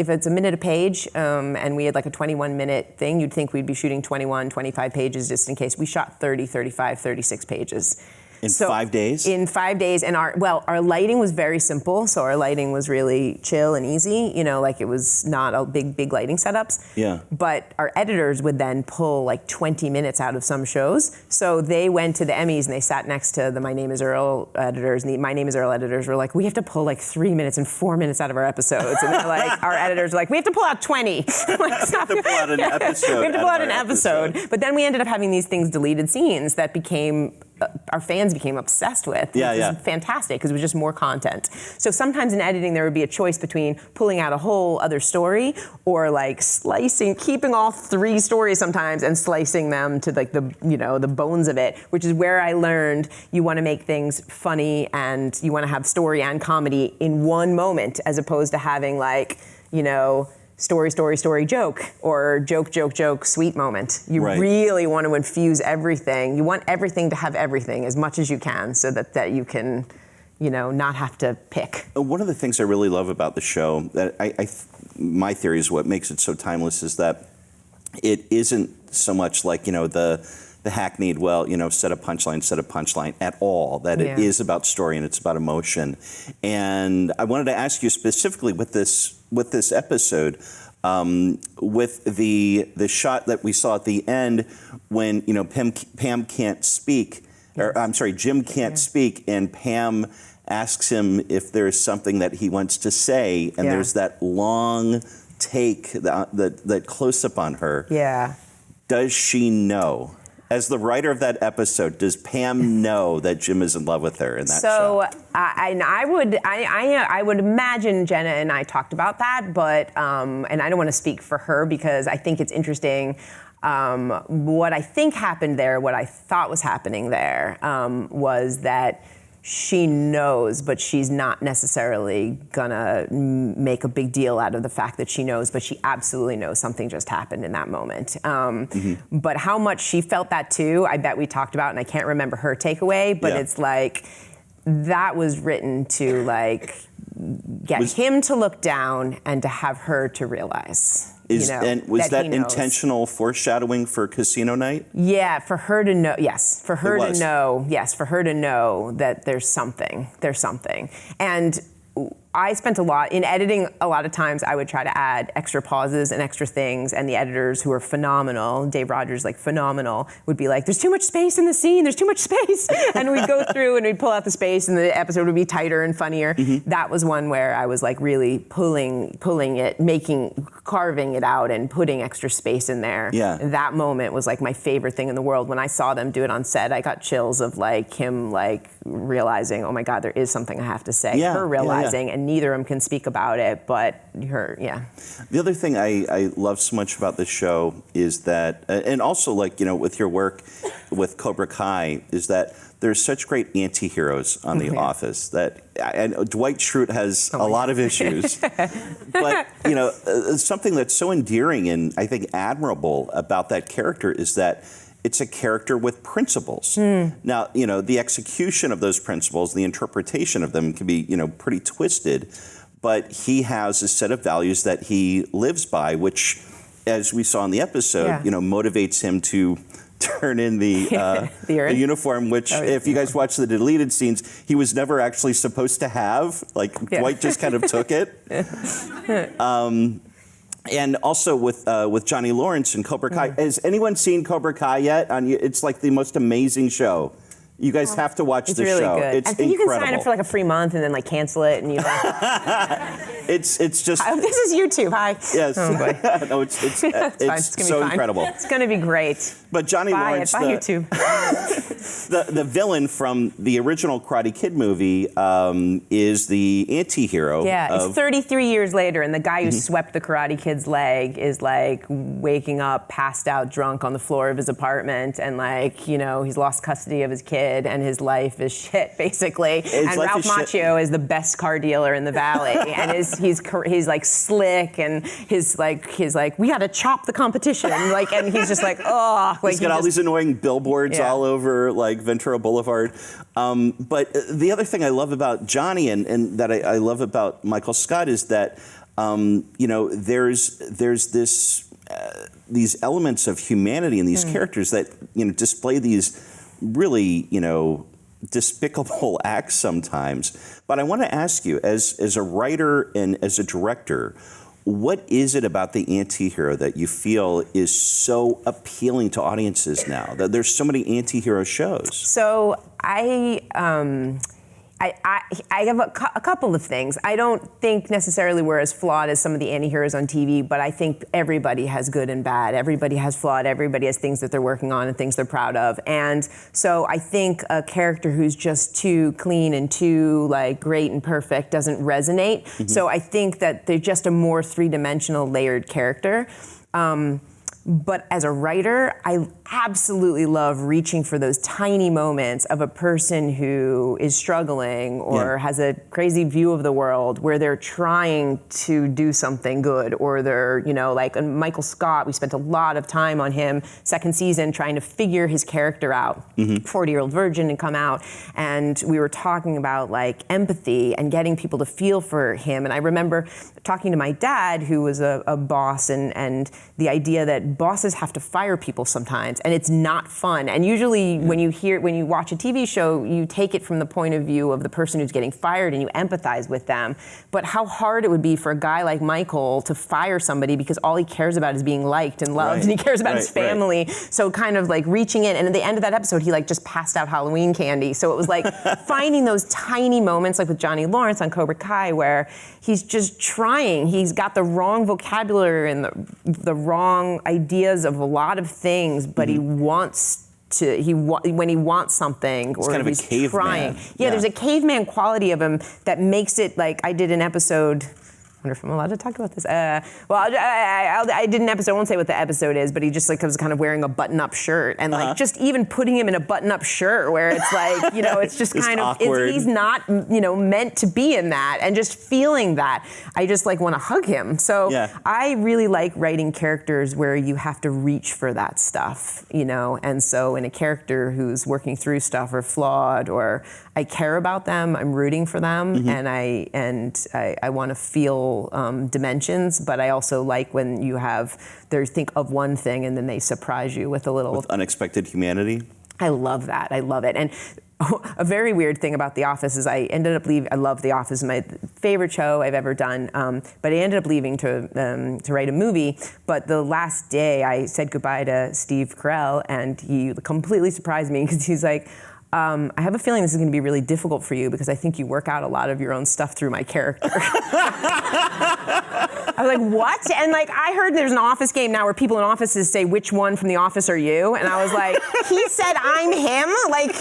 it's a minute a page, and we had like a 21-minute thing, you'd think we'd be shooting 21, 25 pages just in case. We shot 30, 35, 36 pages. In 5 days? In 5 days, and our lighting was very simple, so our lighting was really chill and easy, like it was not a big lighting setups. Yeah. But our editors would then pull like 20 minutes out of some shows, so they went to the Emmys and they sat next to the My Name is Earl editors, and the My Name is Earl editors were like, we have to pull like 3 minutes and 4 minutes out of our episodes, and they're like, our editors were like, we have to pull out 20. We have to pull out an episode. We have to pull out an episode. But then we ended up having these things deleted scenes that became our fans became obsessed with. Which was fantastic because it was just more content. So sometimes in editing there would be a choice between pulling out a whole other story or like keeping all 3 stories sometimes and slicing them to like the bones of it, which is where I learned you want to make things funny and you want to have story and comedy in one moment as opposed to having like, story, joke, or joke, sweet moment. You really want to infuse everything. You want everything to have everything as much as you can so that you can, not have to pick. One of the things I really love about the show, that my theory is what makes it so timeless, is that it isn't so much like, the hackneyed, set a punchline at all. That it is about story and it's about emotion. And I wanted to ask you specifically with this episode, with the shot that we saw at the end when Pam can't speak, or I'm sorry, Jim can't speak, and Pam asks him if there's something that he wants to say, and there's that long take, that close up on her. Yeah. Does she know? As the writer of that episode, does Pam know that Jim is in love with her in that shot? I would imagine Jenna and I talked about that, but and I don't want to speak for her because I think it's interesting. What I think happened there, what I thought was happening there, was that she knows, but she's not necessarily gonna make a big deal out of the fact that she knows, but she absolutely knows something just happened in that moment. But how much she felt that too, I bet we talked about, and I can't remember her takeaway, but it's like, that was written to like get him to look down and to have her to realize. Was that intentional foreshadowing for Casino Night? Yeah, for her to know. Yes, for her to know. Yes, for her to know that there's something. There's something, and I spent a lot in editing. A lot of times, I would try to add extra pauses and extra things, and the editors who are phenomenal, Dave Rogers, like phenomenal, would be like, "There's too much space in the scene. There's too much space," and we'd go through and we'd pull out the space, and the episode would be tighter and funnier. That was one where I was like really pulling it, carving it out, and putting extra space in there. Yeah. That moment was like my favorite thing in the world. When I saw them do it on set, I got chills of like him like realizing, oh my God, there is something I have to say. Her realizing, and neither of them can speak about it, but her, The other thing I love so much about this show is that, and also like, with your work with Cobra Kai, is that there's such great anti-heroes on The Office that, and Dwight Schrute has a lot of issues, but, something that's so endearing and I think admirable about that character is that it's a character with principles. Now, the execution of those principles, the interpretation of them can be, pretty twisted, but he has a set of values that he lives by, which, as we saw in the episode, motivates him to turn in the urine? uniform, which if you guys watch the deleted scenes, he was never actually supposed to have. Like Dwight just kind of took it. And also with Johnny Lawrence and Cobra Kai. Has anyone seen Cobra Kai yet? It's like the most amazing show. You guys have to watch the really show. Good. It's I think incredible. you can sign up for like a free month and then like cancel it, and you. It's just. This is YouTube. Hi. Yes. Oh boy. No, it's fine. It's gonna so be fine. incredible. It's gonna be great. But Johnny Lawrence, Bye YouTube. the villain from the original Karate Kid movie, is the anti-hero. Yeah, it's 33 years later, and the guy who swept the Karate Kid's leg is like waking up, passed out, drunk on the floor of his apartment, and like, you know, he's lost custody of his kid, and his life is shit, basically. And Ralph Macchio is the best car dealer in the valley, and he's like slick, and his like we got to chop the competition, like, and he's just like, oh, like he's got all these annoying billboards all over like Ventura Boulevard. But the other thing I love about Johnny and that I love about Michael Scott is that you know, there's this these elements of humanity in these characters that, you know, display these really, you know, despicable acts sometimes. But I want to ask you, as a writer and as a director, what is it about the anti-hero that you feel is so appealing to audiences now? That there's so many anti-hero shows. So I have a couple of things. I don't think necessarily we're as flawed as some of the anti-heroes on TV, but I think everybody has good and bad. Everybody has flawed. Everybody has things that they're working on and things they're proud of. And so I think a character who's just too clean and too like great and perfect doesn't resonate. So I think that they're just a more three-dimensional layered character. But as a writer, I absolutely love reaching for those tiny moments of a person who is struggling or has a crazy view of the world where they're trying to do something good, or they're, you know, like Michael Scott, we spent a lot of time on him second season trying to figure his character out. 40-year-old virgin and come out, and we were talking about like empathy and getting people to feel for him. And I remember talking to my dad, who was a boss, and the idea that bosses have to fire people sometimes, and it's not fun. And usually when you watch a TV show, you take it from the point of view of the person who's getting fired and you empathize with them. But how hard it would be for a guy like Michael to fire somebody because all he cares about is being liked and loved, and he cares about his family. So kind of like reaching in, and at the end of that episode, he like just passed out Halloween candy. So it was like finding those tiny moments, like with Johnny Lawrence on Cobra Kai, where he's just trying. He's got the wrong vocabulary and the wrong ideas of a lot of things, but he wants to. When he wants something, or kind of he's a caveman. trying. Yeah, there's a caveman quality of him that makes it like I did an episode. I wonder if I'm allowed to talk about this. Well, I did an episode. I won't say what the episode is, but he just like was kind of wearing a button-up shirt, and like just even putting him in a button-up shirt, where it's like, you know, it's just kind of he's not, you know, meant to be in that, and just feeling that, I just like want to hug him. So I really like writing characters where you have to reach for that stuff, you know. And so in a character who's working through stuff or flawed, or I care about them, I'm rooting for them, and I want to feel dimensions, but I also like when you think of one thing and then they surprise you with a little... With unexpected humanity? I love that. I love it. And a very weird thing about The Office is I ended up leaving. I love The Office, my favorite show I've ever done. But I ended up leaving to write a movie. But the last day, I said goodbye to Steve Carell, and he completely surprised me because he's like, I have a feeling this is going to be really difficult for you because I think you work out a lot of your own stuff through my character. I was like, what? And like, I heard there's an Office game now where people in offices say, which one from The Office are you? And I was like, he said I'm him? Like,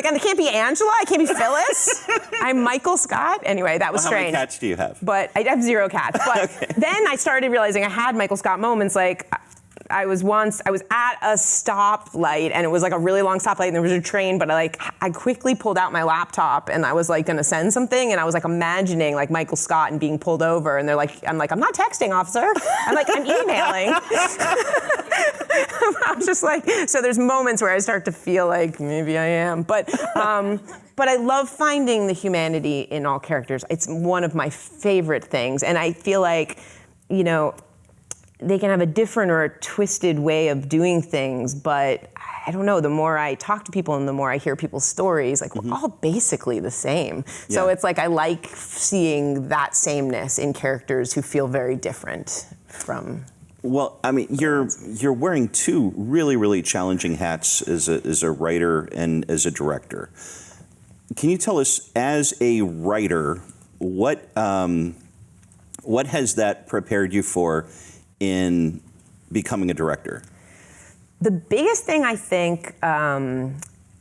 and it can't be Angela? I can't be Phyllis? I'm Michael Scott? Anyway, that was strange. How many cats do you have? But I have 0 cats. But then I started realizing I had Michael Scott moments, like, I was at a stoplight, and it was like a really long stoplight, and there was a train, but I quickly pulled out my laptop, and I was like gonna send something, and I was like imagining like Michael Scott and being pulled over, and I'm not texting, officer. I'm emailing. I was just like, so there's moments where I start to feel like maybe I am, but I love finding the humanity in all characters. It's one of my favorite things, and I feel like, you know, they can have a different or a twisted way of doing things, but I don't know, the more I talk to people and the more I hear people's stories, like we're all basically the same. So it's like I like seeing that sameness in characters who feel very different from. Well, I mean, you're wearing two really, really challenging hats as a writer and as a director. Can you tell us, as a writer, what has that prepared you for in becoming a director? The biggest thing I think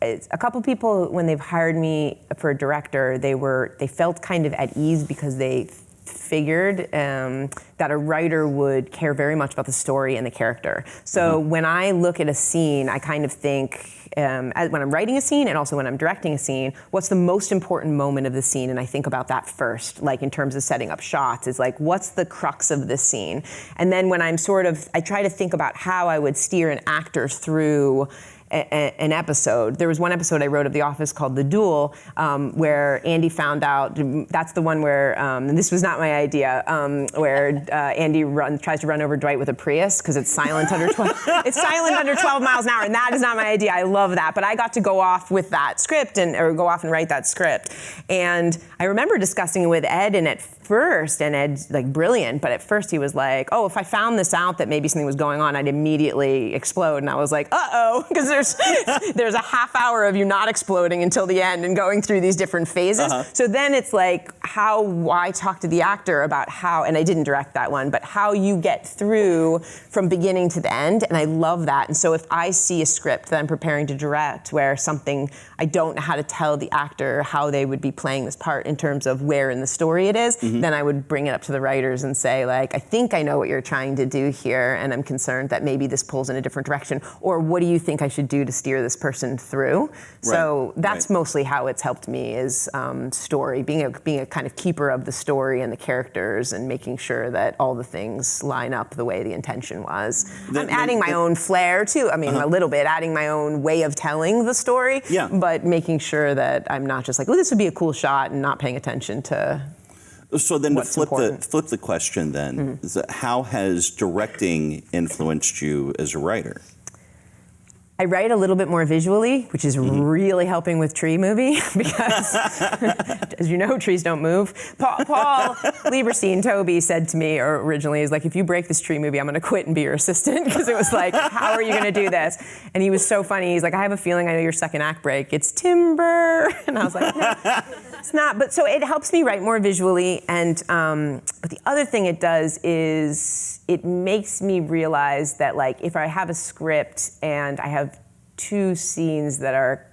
is a couple people, when they've hired me for a director, they felt kind of at ease because they figured that a writer would care very much about the story and the character. So when I look at a scene, I kind of think, when I'm writing a scene and also when I'm directing a scene, what's the most important moment of the scene? And I think about that first, like in terms of setting up shots, is like, what's the crux of this scene? And then when I try to think about how I would steer an actor through an episode. There was one episode I wrote of The Office called The Duel, where Andy found out, that's the one where, and this was not my idea, where Andy tries to run over Dwight with a Prius because it's silent under 12 miles an hour, and that is not my idea. I love that, but I got to go off with that script or go off and write that script. And I remember discussing it with Ed, and Ed's like brilliant, but at first he was like, oh, if I found this out that maybe something was going on, I'd immediately explode. And I was like, uh-oh, because there's a half hour of you not exploding until the end and going through these different phases. So then it's like how I talk to the actor about how, and I didn't direct that one, but how you get through from beginning to the end, and I love that. And so if I see a script that I'm preparing to direct where something, I don't know how to tell the actor how they would be playing this part in terms of where in the story it is, then I would bring it up to the writers and say, like, I think I know what you're trying to do here, and I'm concerned that maybe this pulls in a different direction, or what do you think I should do to steer this person through? So that's mostly how it's helped me, is story, being a kind of keeper of the story and the characters, and making sure that all the things line up the way the intention was. I'm adding my own flair too, I mean, a little bit, adding my own way of telling the story, but making sure that I'm not just like, oh, this would be a cool shot, and not paying attention to. So then, to flip the question, then, is that how has directing influenced you as a writer? I write a little bit more visually, which is really helping with Tree movie, because, as you know, trees don't move. Paul Lieberstein, Toby, said to me originally, he's like, if you break this Tree movie, I'm going to quit and be your assistant, because it was like, how are you going to do this? And he was so funny. He's like, I have a feeling I know your second act break. It's timber. And I was like, no, it's not. But so it helps me write more visually. And but the other thing it does is it makes me realize that, like, if I have a script and I have two scenes that are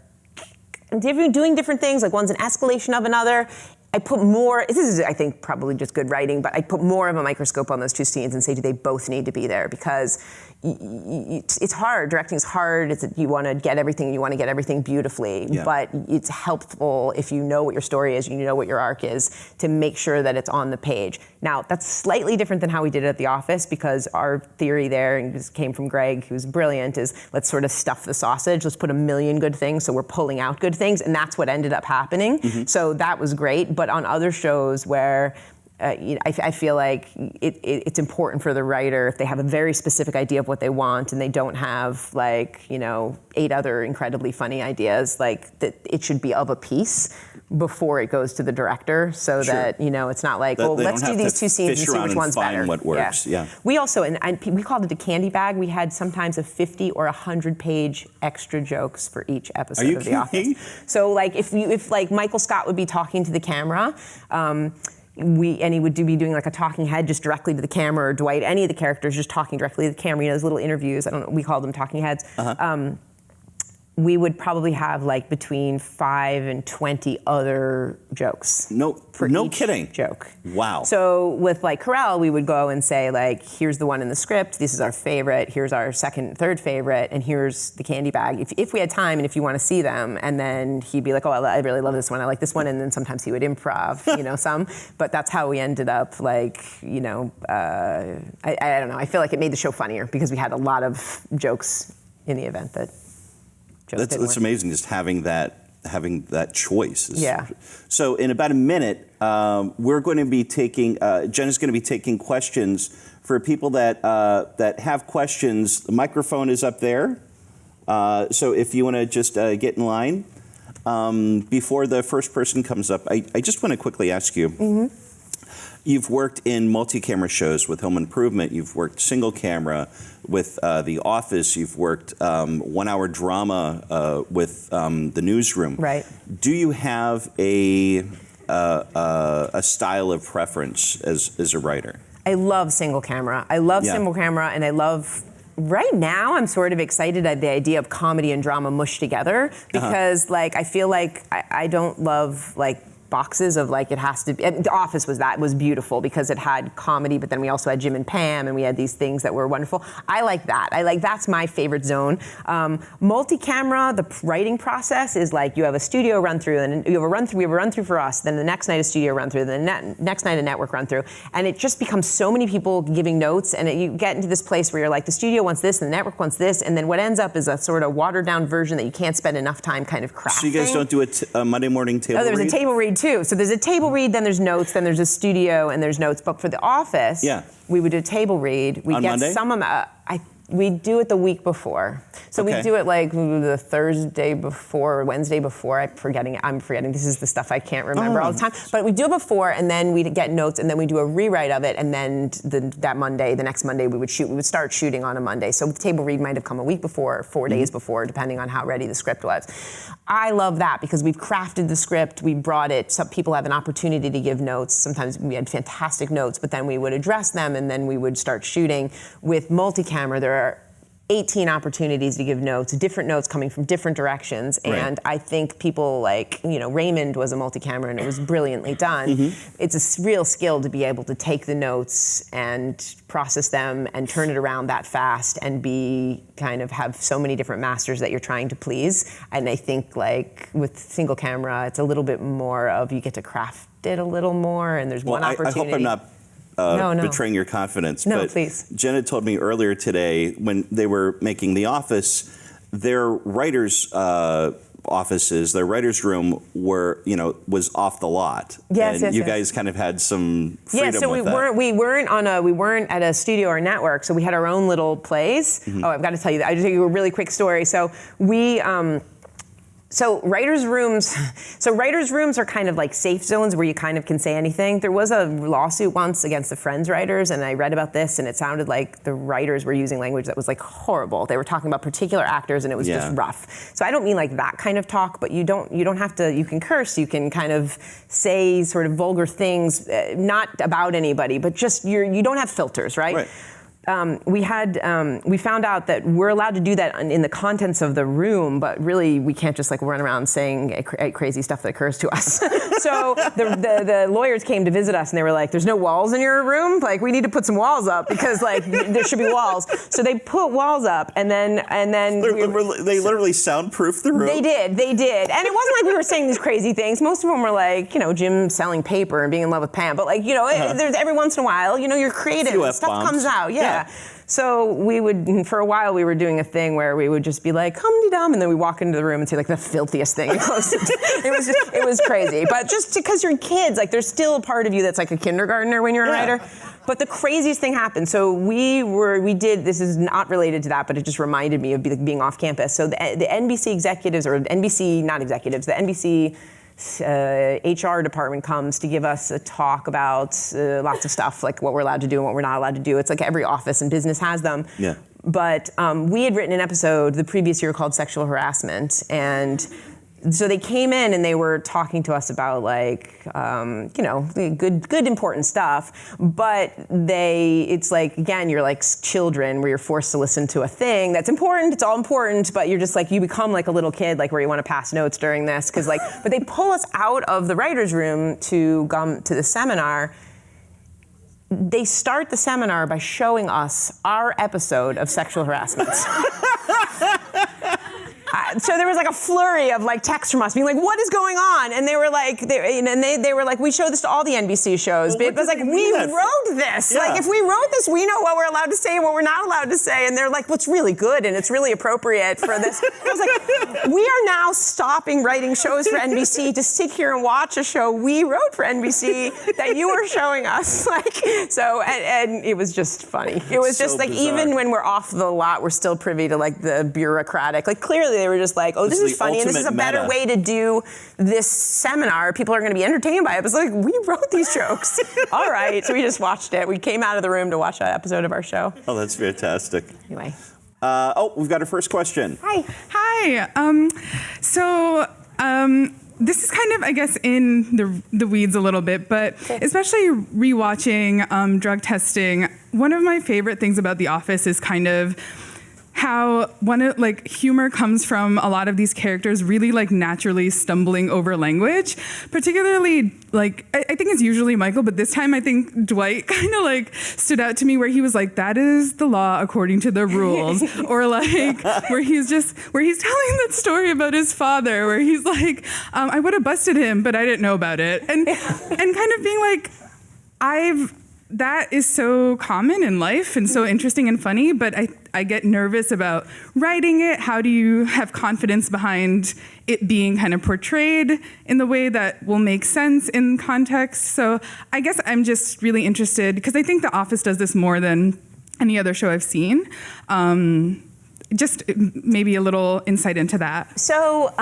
doing different things, like one's an escalation of another, I put more, this is, I think, probably just good writing, but I put more of a microscope on those two scenes and say, do they both need to be there? Because it's hard. Directing is hard. You want to get everything, you want to get everything beautifully, but it's helpful if you know what your story is, you know what your arc is, to make sure that it's on the page. Now, that's slightly different than how we did it at The Office, because our theory there, and this came from Greg, who's brilliant, is let's sort of stuff the sausage. Let's put a million good things, so we're pulling out good things, and that's what ended up happening. So that was great. But on other shows where I feel like it's important for the writer, if they have a very specific idea of what they want and they don't have, like, 8 other incredibly funny ideas, like, that it should be of a piece before it goes to the director, so that it's not like, well, let's do these two scenes and see which one's better. What works. We also, and we called it a candy bag. We had sometimes a 50 or 100-page extra jokes for each episode of The Office. So, like, if Michael Scott would be talking to the camera, he would be doing like a talking head just directly to the camera, or Dwight, any of the characters just talking directly to the camera. Those little interviews. I don't know. We call them talking heads. We would probably have like between 5 and 20 other jokes. No kidding. Joke. Wow. So with like Carell, we would go and say, like, here's the one in the script. This is our favorite. Here's our second, third favorite, and here's the candy bag. If we had time and if you want to see them, and then he'd be like, oh, I really love this one. I like this one, and then sometimes he would improv, some. But that's how we ended up, like, I don't know. I feel like it made the show funnier because we had a lot of jokes in the event that. That's amazing, just having that having that choice. Yeah. So in about a minute, we're going to be taking, Jen is going to be taking questions for people that have questions. The microphone is up there. So if you want to just get in line. Before the first person comes up, I just want to quickly ask you, you've worked in multi-camera shows with Home Improvement, you've worked single camera with The Office, you've worked 1 hour drama with The Newsroom. Right. Do you have a style of preference as a writer? I love single camera. I love single camera, and I love. Right now, I'm sort of excited at the idea of comedy and drama mushed together because, like, I feel like I don't love like boxes of like it has to be. The Office was beautiful because it had comedy, but then we also had Jim and Pam, and we had these things that were wonderful. I like that. That's my favorite zone. Multi-camera, the writing process is like you have a studio run through, and you have a run through. We have a run through for us. Then the next night a studio run through. Then the next night a network run through, and it just becomes so many people giving notes, and you get into this place where you're like the studio wants this, and the network wants this, and then what ends up is a sort of watered down version that you can't spend enough time kind of crafting. So you guys don't do a Monday morning table read? Oh, there's a table read too. So there's a table read, then there's notes, then there's a studio, and there's notes. But for The Office, we would do a table read. We on get Monday? some of we do it the week before. So we do it like the Thursday before or Wednesday before. I'm forgetting. This is the stuff I can't remember all the time. But we do it before, and then we get notes, and then we do a rewrite of it, and then the next Monday we would shoot. We would start shooting on a Monday. So the table read might have come a week before, or 4 days before, depending on how ready the script was. I love that because we've crafted the script, we brought it, some people have an opportunity to give notes. Sometimes we had fantastic notes, but then we would address them, and then we would start shooting. With multi-camera, there are 18 opportunities to give notes, different notes coming from different directions. And I think people like, Raymond was a multi-camera and it was brilliantly done. It's a real skill to be able to take the notes and process them and turn it around that fast and have so many different masters that you're trying to please. And I think like with single camera, it's a little bit more of you get to craft it a little more, and there's one opportunity. I hope I'm not betraying your confidence. No, but please. Jenna told me earlier today when they were making The Office, their writers' offices, their writers' room was off the lot. Yes, and you guys kind of had some freedom with that. we weren't at a studio or network, so we had our own little place. Oh, I've got to tell you that. I'll just tell you a really quick story. So we. So writers' rooms are kind of like safe zones where you kind of can say anything. There was a lawsuit once against the Friends writers, and I read about this, and it sounded like the writers were using language that was like horrible. They were talking about particular actors, and it was just rough. So I don't mean like that kind of talk, but you don't have to. You can curse. You can kind of say sort of vulgar things, not about anybody, but just you don't have filters, right? We found out that we're allowed to do that in the contents of the room, but really we can't just like run around saying crazy stuff that occurs to us. So the lawyers came to visit us, and they were like, "There's no walls in your room. Like we need to put some walls up because like there should be walls." So they put walls up, and then they literally soundproofed the room. They did, and it wasn't like we were saying these crazy things. Most of them were like, Jim selling paper and being in love with Pam, but like there's every once in a while, you're creative and stuff comes out, So we would, for a while, we were doing a thing where we would just be like, hum-de-dum, and then we walk into the room and say like the filthiest thing and close it. It was crazy. But just because you're kids, like there's still a part of you that's like a kindergartner when you're a writer. But the craziest thing happened. So we did, this is not related to that, but it just reminded me of being off campus. So the NBC executives, or NBC, not executives, the NBC HR department comes to give us a talk about lots of stuff, like what we're allowed to do and what we're not allowed to do. It's like every office and business has them. But we had written an episode the previous year called Sexual Harassment, and so they came in and they were talking to us about like, good important stuff, but it's like, again, you're like children where you're forced to listen to a thing that's important, it's all important, but you're just like, you become like a little kid, like where you want to pass notes during this, because like, but they pull us out of the writer's room to come to the seminar. They start the seminar by showing us our episode of Sexual Harassment. So there was like a flurry of like texts from us being like, what is going on? And they were like, they were like, we show this to all the NBC shows. But it was like, we wrote this. Yeah. Like, if we wrote this, we know what we're allowed to say and what we're not allowed to say. And they're like, well, it's really good and it's really appropriate for this. I was like, we are now stopping writing shows for NBC to sit here and watch a show we wrote for NBC that you were showing us. Like, so, and it was just funny. It was just So like, bizarre. even when we're off the lot, we're still privy to like the bureaucratic. Like, clearly they were just like, oh, this is funny and this is a better meta. way to do this seminar. People are going to be entertained by it. It was like, we wrote these jokes. All right. So we just watched it. We came out of the room to watch an episode of our show. Oh, that's fantastic. Anyway. We've got our first question. Hi. Hi. This is kind of, I guess, in the weeds a little bit, but especially rewatching drug testing, one of my favorite things about The Office is kind of how humor comes from a lot of these characters really like naturally stumbling over language, particularly like I think it's usually Michael, but this time I think Dwight kind of like stood out to me where he was like, that is the law according to the rules, or like where he's telling that story about his father where he's like, I would have busted him, but I didn't know about it, and kind of being like, that is so common in life and so interesting and funny, but I get nervous about writing it. How do you have confidence behind it being kind of portrayed in the way that will make sense in context? So I guess I'm just really interested, because I think The Office does this more than any other show I've seen. Just maybe a little insight into that. So,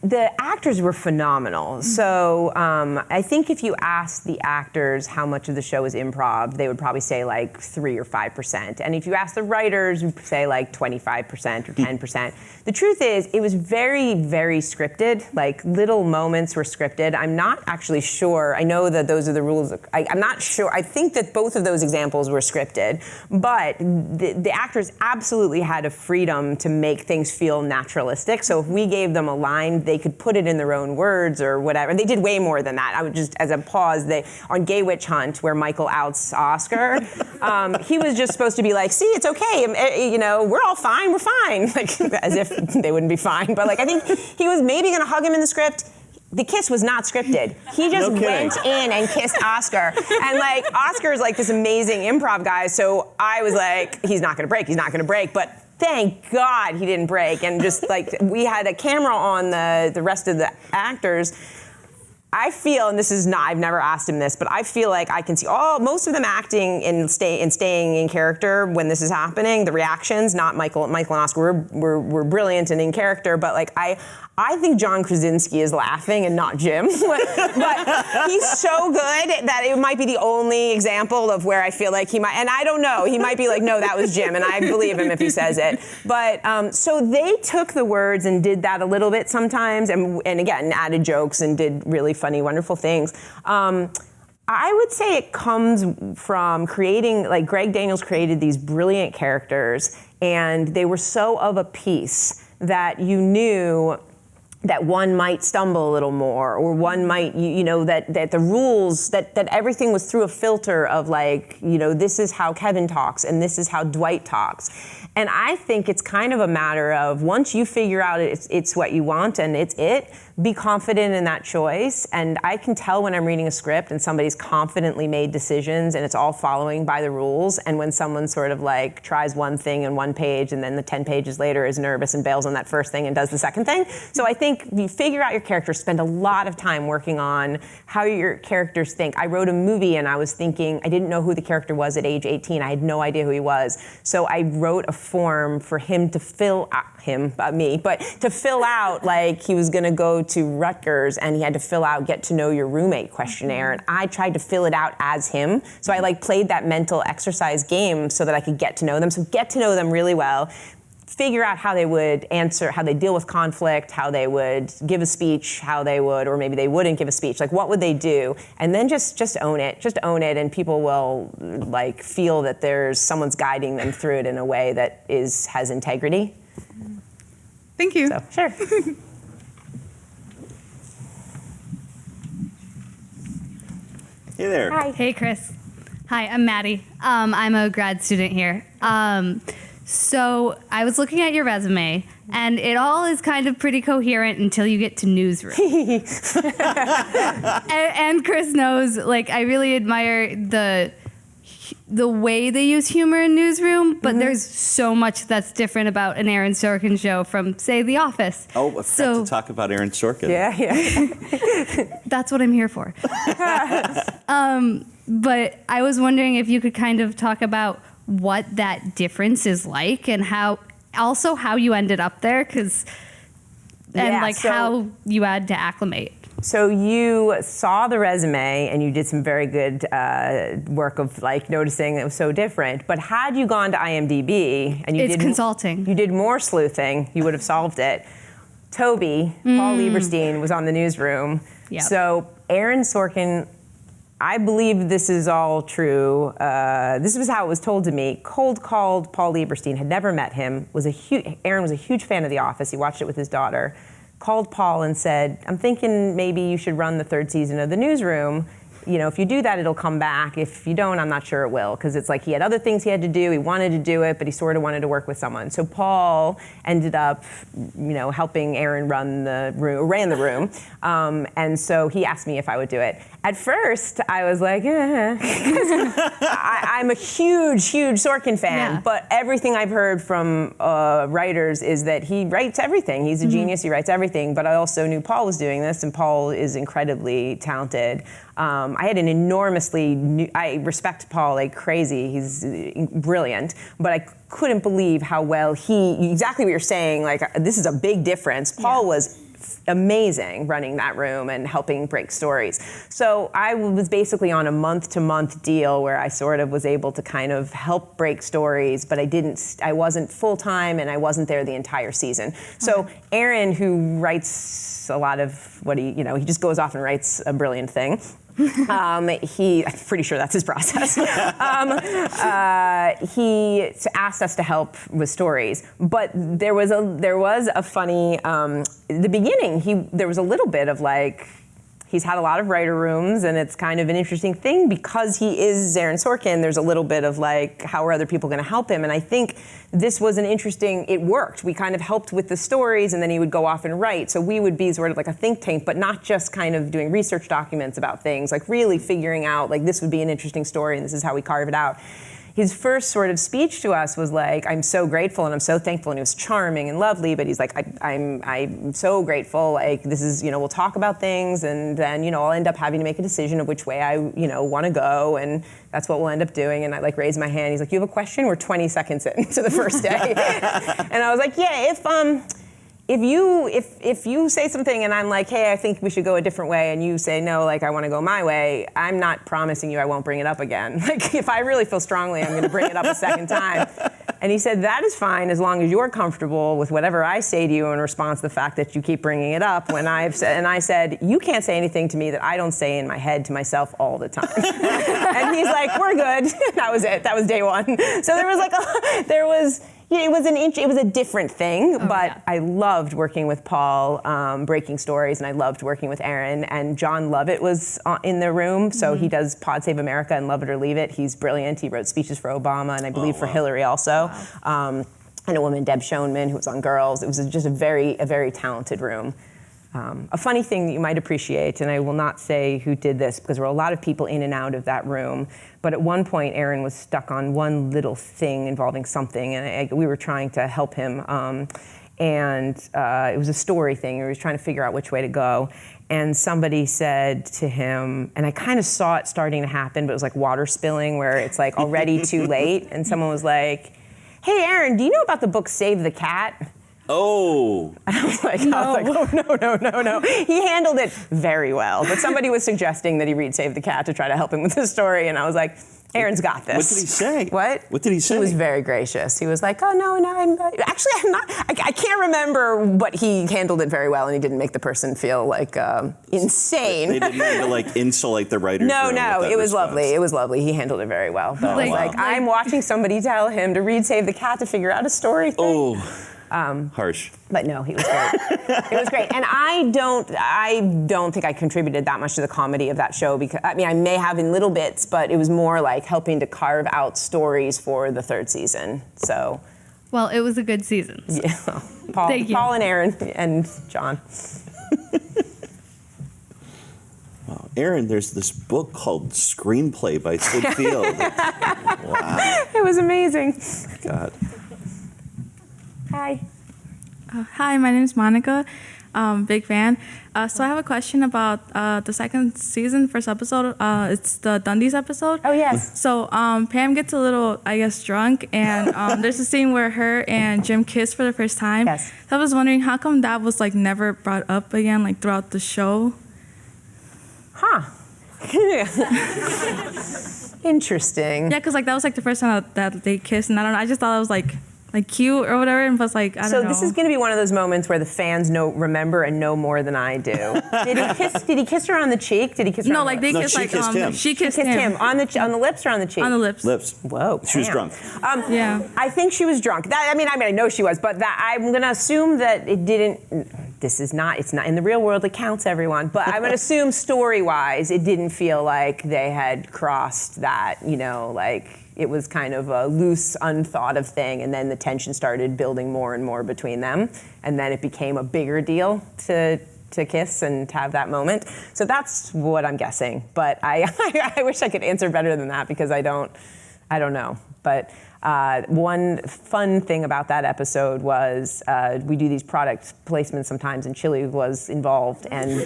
the actors were phenomenal. So I think if you asked the actors how much of the show is improv, they would probably say like 3 or 5%. And if you asked the writers, you'd say like 25% or 10%. The truth is, it was very, very scripted. Like, little moments were scripted. I'm not actually sure. I know that those are the rules. I'm not sure. I think that both of those examples were scripted, but the actors absolutely had a freedom to make things feel naturalistic. So if we gave them a line, they could put it in their own words or whatever. They did way more than that. I would just, as a pause, on Gay Witch Hunt, where Michael outs Oscar, he was just supposed to be like, see, it's okay. You know, we're all fine. We're fine. Like, as if they wouldn't be fine. But like, I think he was maybe going to hug him in the script. The kiss was not scripted. He just went in and kissed Oscar. And like, Oscar is like this amazing improv guy. So I was like, he's not going to break. He's not going to break. But thank God he didn't break. And just like, we had a camera on the rest of the actors. I feel, and this is not, I've never asked him this, but I feel like I can see most of them acting and staying in character when this is happening. The reactions, not Michael and Oscar were brilliant and in character, but like I think John Krasinski is laughing and not Jim. But he's so good that it might be the only example of where I feel like he might, and I don't know, he might be like, no, that was Jim, and I believe him if he says it. But so they took the words and did that a little bit sometimes, and again, added jokes and did really funny, wonderful things. I would say it comes from creating, like Greg Daniels created these brilliant characters, and they were so of a piece that you knew that one might stumble a little more, or one might, that the rules, that everything was through a filter of like, this is how Kevin talks and this is how Dwight talks. And I think it's kind of a matter of, once you figure out it's what you want and be confident in that choice. And I can tell when I'm reading a script and somebody's confidently made decisions and it's all following by the rules, and when someone sort of like tries one thing in one page and then the 10 pages later is nervous and bails on that first thing and does the second thing. So I think you figure out your characters, spend a lot of time working on how your characters think. I wrote a movie and I was thinking, I didn't know who the character was at age 18. I had no idea who he was. So I wrote a form for him to fill out, to fill out, like he was gonna go to Rutgers and he had to fill out get to know your roommate questionnaire, and I tried to fill it out as him. So I like played that mental exercise game so that I could get to know them. So get to know them really well, figure out how they would answer, how they deal with conflict, how they would give a speech, how they would, or maybe they wouldn't give a speech, like what would they do? And then just own it, and people will like feel that someone's guiding them through it in a way that has integrity. Thank you. So, sure. Hey there. Hi. Hey, Chris. Hi, I'm Maddie. I'm a grad student here. So I was looking at your resume, And it all is kind of pretty coherent until you get to Newsroom. and Chris knows, like, I really admire the way they use humor in Newsroom, but there's so much that's different about an Aaron Sorkin show from, say, The Office. Oh, I forgot to talk about Aaron Sorkin. Yeah. That's what I'm here for. But I was wondering if you could kind of talk about what that difference is like and how you ended up there, how you had to acclimate. So you saw the resume and you did some very good work of like noticing it was so different. But had you gone to IMDb and you consulting, you did more sleuthing, you would have solved it. Toby, Paul Lieberstein, was on the Newsroom. Yep. So Aaron Sorkin, I believe this is all true. This was how it was told to me. Cold called Paul Lieberstein, had never met him. Aaron was a huge fan of The Office. He watched it with his daughter. Called Paul and said, I'm thinking maybe you should run the 3rd season of The Newsroom. You know, if you do that, it'll come back. If you don't, I'm not sure it will. Because it's like he had other things he had to do. He wanted to do it, but he sort of wanted to work with someone. So Paul ended up, helping Aaron ran the room. And so he asked me if I would do it. At first, I was like, I'm a huge, huge Sorkin fan. Yeah. But everything I've heard from writers is that he writes everything. He's a genius. He writes everything. But I also knew Paul was doing this, and Paul is incredibly talented. I had I respect Paul like crazy. He's brilliant, but I couldn't believe how well exactly what you're saying, like this is a big difference. Paul was amazing running that room and helping break stories. So I was basically on a month-to-month deal where I sort of was able to kind of help break stories, but I wasn't full-time and I wasn't there the entire season. So Aaron, who writes a lot of he just goes off and writes a brilliant thing. I'm pretty sure that's his process. He asked us to help with stories, but there was a funny. The beginning, there was a little bit of like. He's had a lot of writer rooms, and it's kind of an interesting thing because he is Aaron Sorkin. There's a little bit of like, how are other people going to help him? And I think this was it worked. We kind of helped with the stories, and then he would go off and write. So we would be sort of like a think tank, but not just kind of doing research documents about things, like really figuring out like this would be an interesting story, and this is how we carve it out. His first sort of speech to us was like, I'm so grateful and I'm so thankful, and he was charming and lovely, but he's like, I'm so grateful, like this is, we'll talk about things, and then, I'll end up having to make a decision of which way I, want to go, and that's what we'll end up doing. And I like raised my hand. He's like, you have a question? We're 20 seconds into the first day. And I was like, yeah, if you say something and I'm like, hey, I think we should go a different way, and you say no, like I want to go my way, I'm not promising you I won't bring it up again. Like if I really feel strongly, I'm going to bring it up a second time. And he said, that is fine as long as you're comfortable with whatever I say to you in response to the fact that you keep bringing it up. And I said, you can't say anything to me that I don't say in my head to myself all the time. And he's like, we're good. That was it. That was day one. So it was a different thing, but I loved working with Paul, breaking stories, and I loved working with Aaron. And John Lovett was in the room, so he does Pod Save America and Love It or Leave It. He's brilliant. He wrote speeches for Obama and I believe for Hillary also. Wow. And a woman, Deb Schoenman, who was on Girls. It was just a very talented room. A funny thing that you might appreciate, and I will not say who did this because there were a lot of people in and out of that room, but at one point Aaron was stuck on one little thing involving something, and we were trying to help him, and it was a story thing. We were trying to figure out which way to go, and somebody said to him, and I kind of saw it starting to happen, but it was like water spilling where it's like already too late, and someone was like, hey Aaron, do you know about the book Save the Cat? Oh. And I was like, oh, no. He handled it very well. But somebody was suggesting that he read Save the Cat to try to help him with the story. And I was like, Aaron's got this. What did he say? What? What did he say? He was very gracious. He was like, oh, no, I'm not. Actually, I'm not. I can't remember, but he handled it very well, and he didn't make the person feel like insane. They didn't mean to like insulate the writers. No, it was response. lovely. It was lovely. He handled it very well. But I was like, I'm watching somebody tell him to read Save the Cat to figure out a story thing. Oh. Harsh. But no, he was great. It was great. And I don't think I contributed that much to the comedy of that show because, I mean, I may have in little bits, but it was more like helping to carve out stories for the 3rd season. So Well, it was a good season. So. Yeah. Paul, Thank you. Paul and Aaron and John. Wow. Aaron, there's this book called Screenplay by Sid Field. Wow. It was amazing. God. Hi. Hi, my name is Monica. Big fan. So I have a question about the second season, first episode. It's the Dundies episode. Oh, yes. So Pam gets a little, I guess, drunk, and there's a scene where her and Jim kiss for the first time. Yes. So I was wondering how come that was like never brought up again, like throughout the show. Huh. Interesting. Yeah, because like that was like the first time that they kissed, and I don't know. I just thought it was like cute or whatever, and was like I don't know. So this is going to be one of those moments where the fans remember and know more than I do. Did he kiss her on the cheek? Did he kiss her? No, on like the they lips? No, kissed she like kissed him. she kissed Kissed him him on the lips or on the cheek? on the lips. Lips. Whoa. She was Pam. drunk. Yeah. I think she was drunk. I mean, I know she was, but I'm going to assume that it didn't. It's not in the real world. It counts, everyone. But I'm going to assume story-wise, it didn't feel like they had crossed that. Like it was kind of a loose, unthought of thing, and then the tension started building more and more between them, and then it became a bigger deal to kiss and to have that moment. So that's what I'm guessing. But I wish I could answer better than that because I don't know. But one fun thing about that episode was we do these product placements sometimes, and Chili's was involved, and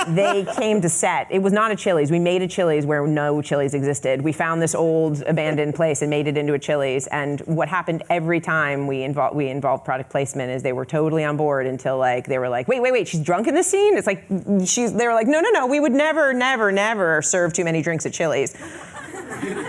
they came to set. It was not a Chili's. We made a Chili's where no Chili's existed. We found this old abandoned place and made it into a Chili's. And what happened every time we involved product placement is they were totally on board until like they were like, wait, she's drunk in this scene? It's like they were like, no, we would never serve too many drinks at Chili's.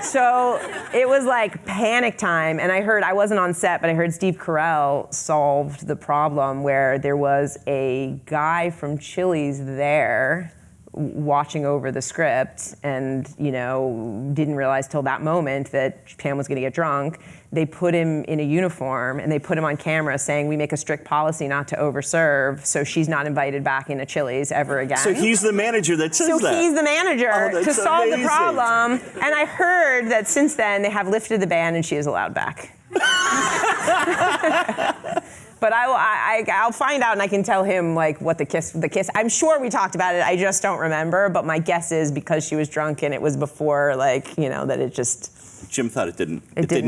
So it was like panic time, and I wasn't on set, but I heard Steve Carell solved the problem where there was a guy from Chili's there watching over the script and, didn't realize till that moment that Pam was going to get drunk. They put him in a uniform and they put him on camera saying, we make a strict policy not to overserve, so she's not invited back into Chili's ever again. So he's the manager that says that. So he's the manager to solve the problem. And I heard that since then they have lifted the ban and she is allowed back. But I'll find out and I can tell him like what the kiss. I'm sure we talked about it. I just don't remember. But my guess is because she was drunk and it was before that it just. Jim thought it didn't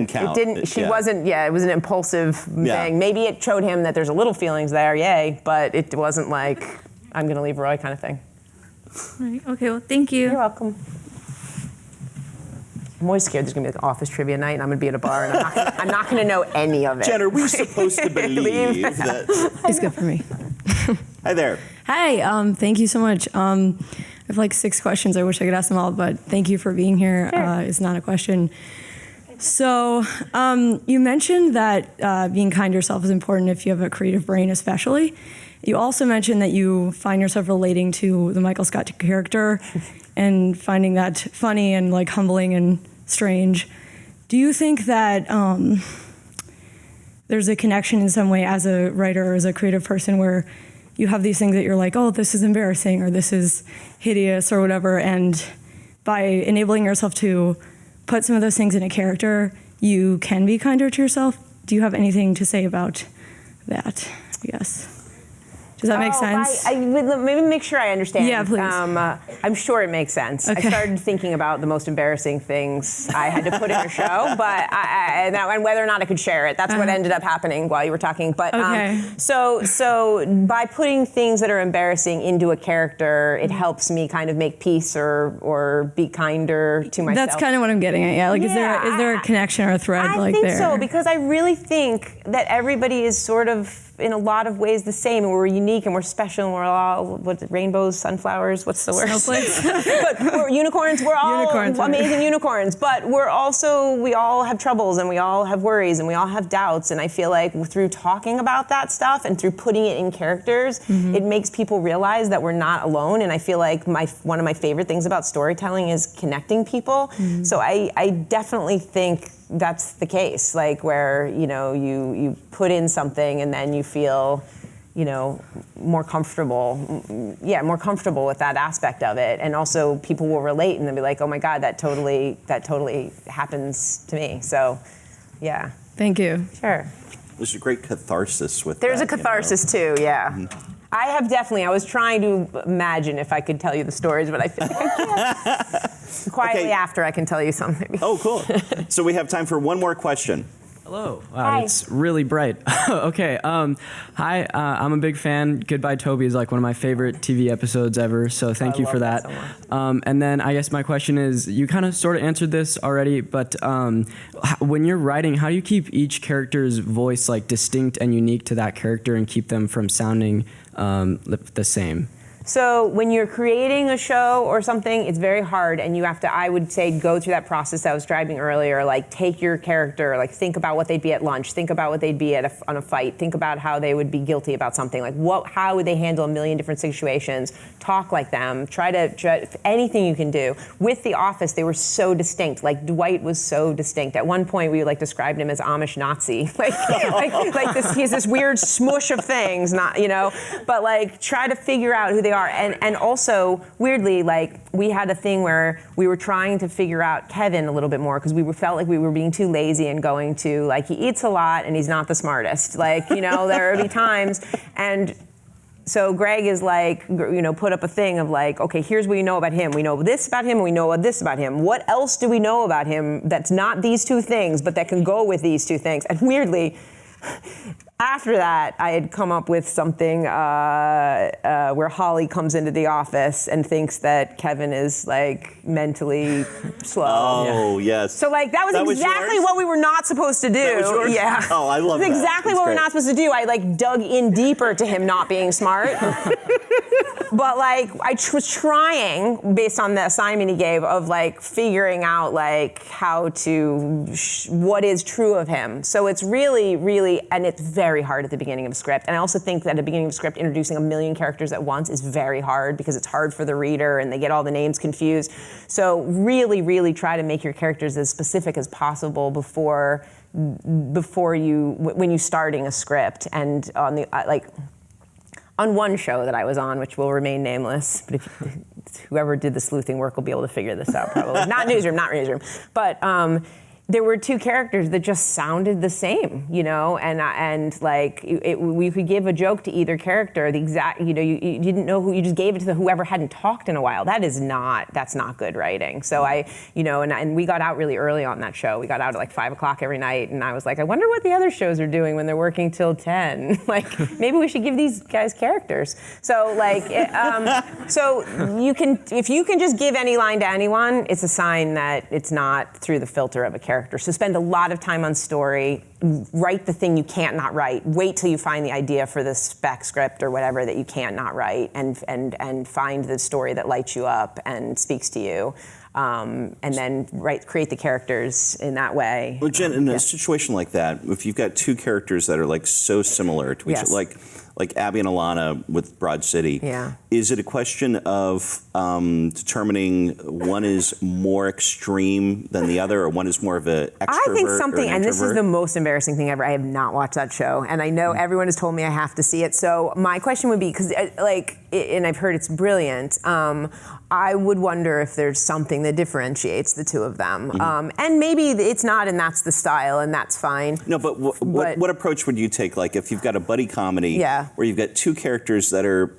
count. It didn't. She wasn't. Yeah, it was an impulsive thing. Maybe it showed him that there's a little feelings there. Yay, but it wasn't like I'm gonna leave Roy kind of thing. Right. Okay. Well, thank you. You're welcome. I'm always scared there's gonna be like office trivia night and I'm gonna be at a bar and I'm not gonna know any of it. Jen, are we supposed to believe that? It's good for me. Hi there. Hi, thank you so much. I have like 6 questions. I wish I could ask them all, but thank you for being here. Sure. It's not a question. So you mentioned that being kind to yourself is important if you have a creative brain, especially. You also mentioned that you find yourself relating to the Michael Scott character and finding that funny and like humbling and strange. Do you think that there's a connection in some way as a writer or as a creative person where you have these things that you're like, oh, this is embarrassing or this is hideous or whatever, and by enabling yourself to put some of those things in a character, you can be kinder to yourself? Do you have anything to say about that, I guess? Does that make sense? Maybe make sure I understand. Yeah, please. I'm sure it makes sense. Okay. I started thinking about the most embarrassing things I had to put in a show, but and whether or not I could share it. That's what ended up happening while you were talking. But Okay. So by putting things that are embarrassing into a character, it helps me kind of make peace or be kinder to myself. That's kind of what I'm getting at. Yeah, like is there a connection or a thread I like think there? so, because I really think that everybody is sort of in a lot of ways the same, and we're unique and we're special and we're all rainbows, sunflowers, what's the word? Snowflakes. But we're unicorns. We're all Unicorns, right. amazing unicorns. But we all have troubles and we all have worries and we all have doubts. And I feel like through talking about that stuff and through putting it in characters, it makes people realize that we're not alone. And I feel like one of my favorite things about storytelling is connecting people. So I definitely think that's the case, like where you put in something and then you feel more comfortable with that aspect of it, and also people will relate and they'll be like, oh my god, that totally happens to me. So yeah, Thank you. Sure. There's a great catharsis with There's that, a catharsis too, yeah. Mm-hmm. I was trying to imagine if I could tell you the stories, but I feel like I can't. Quietly after I can tell you some, maybe. Oh, cool. So we have time for one more question. Hello. Wow, Hi. it's really bright. Okay. Hi. I'm a big fan. Goodbye, Toby is like one of my favorite TV episodes ever. So thank you for that. And then I guess my question is, you kind of sort of answered this already, but when you're writing, how do you keep each character's voice like distinct and unique to that character and keep them from sounding the same? So when you're creating a show or something, it's very hard, and you have to, I would say, go through that process I was describing earlier, like take your character, like think about what they'd be at lunch, think about what they'd be on a fight, think about how they would be guilty about something, like how would they handle a million different situations, talk like them, try anything you can do. With The Office, they were so distinct, like Dwight was so distinct. At one point, we like described him as Amish Nazi, like this, he's this weird smush of things, but like try to figure out who they are. And also, weirdly, like, we had a thing where we were trying to figure out Kevin a little bit more because we felt like we were being too lazy and going to, like, he eats a lot and he's not the smartest. Like, there would be times. And so Greg is like, put up a thing of like, okay, here's what you know about him. We know this about him, and we know this about him. What else do we know about him that's not these two things, but that can go with these two things? And weirdly, after that, I had come up with something where Holly comes into the office and thinks that Kevin is like mentally slow. Oh, yes. So like that was exactly what we were not supposed to do. That was yours? Yeah. Oh, I love that. That's exactly what we're not supposed to do. I like dug in deeper to him not being smart. But like I was trying, based on the assignment he gave, of like figuring out like how to what is true of him. So it's really, really, and it's very hard at the beginning of a script. And I also think that at the beginning of a script, introducing a million characters at once is very hard because it's hard for the reader and they get all the names confused. So really, really try to make your characters as specific as possible before when you're starting a script. And on the on one show that I was on, which will remain nameless, but whoever did the sleuthing work will be able to figure this out probably. Not newsroom. But there were two characters that just sounded the same, and like we could give a joke to either character, the exact, you didn't know who, you just gave it to whoever hadn't talked in a while. That's not good writing. So and we got out really early on that show. We got out at like 5 o'clock every night, and I was like, I wonder what the other shows are doing when they're working till 10. Like maybe we should give these guys characters. So so if you can just give any line to anyone, it's a sign that it's not through the filter of a character. So spend a lot of time on story, write the thing you can't not write, wait till you find the idea for the spec script or whatever that you can't not write, and find the story that lights you up and speaks to you, and then create the characters in that way. Well, Jen, in a situation like that, if you've got two characters that are like so similar to each other, like Abby and Alana with Broad City, is it a question of determining one is more extreme than the other, or one is more of an extrovert? I think something, or an and this is introvert? the most embarrassing thing ever. I have not watched that show, and I know everyone has told me I have to see it. So my question would be, because and I've heard it's brilliant. I would wonder if there's something that differentiates the two of them, and maybe it's not, and that's the style, and that's fine. No, but what approach would you take? Like if you've got a buddy comedy, where you've got two characters that are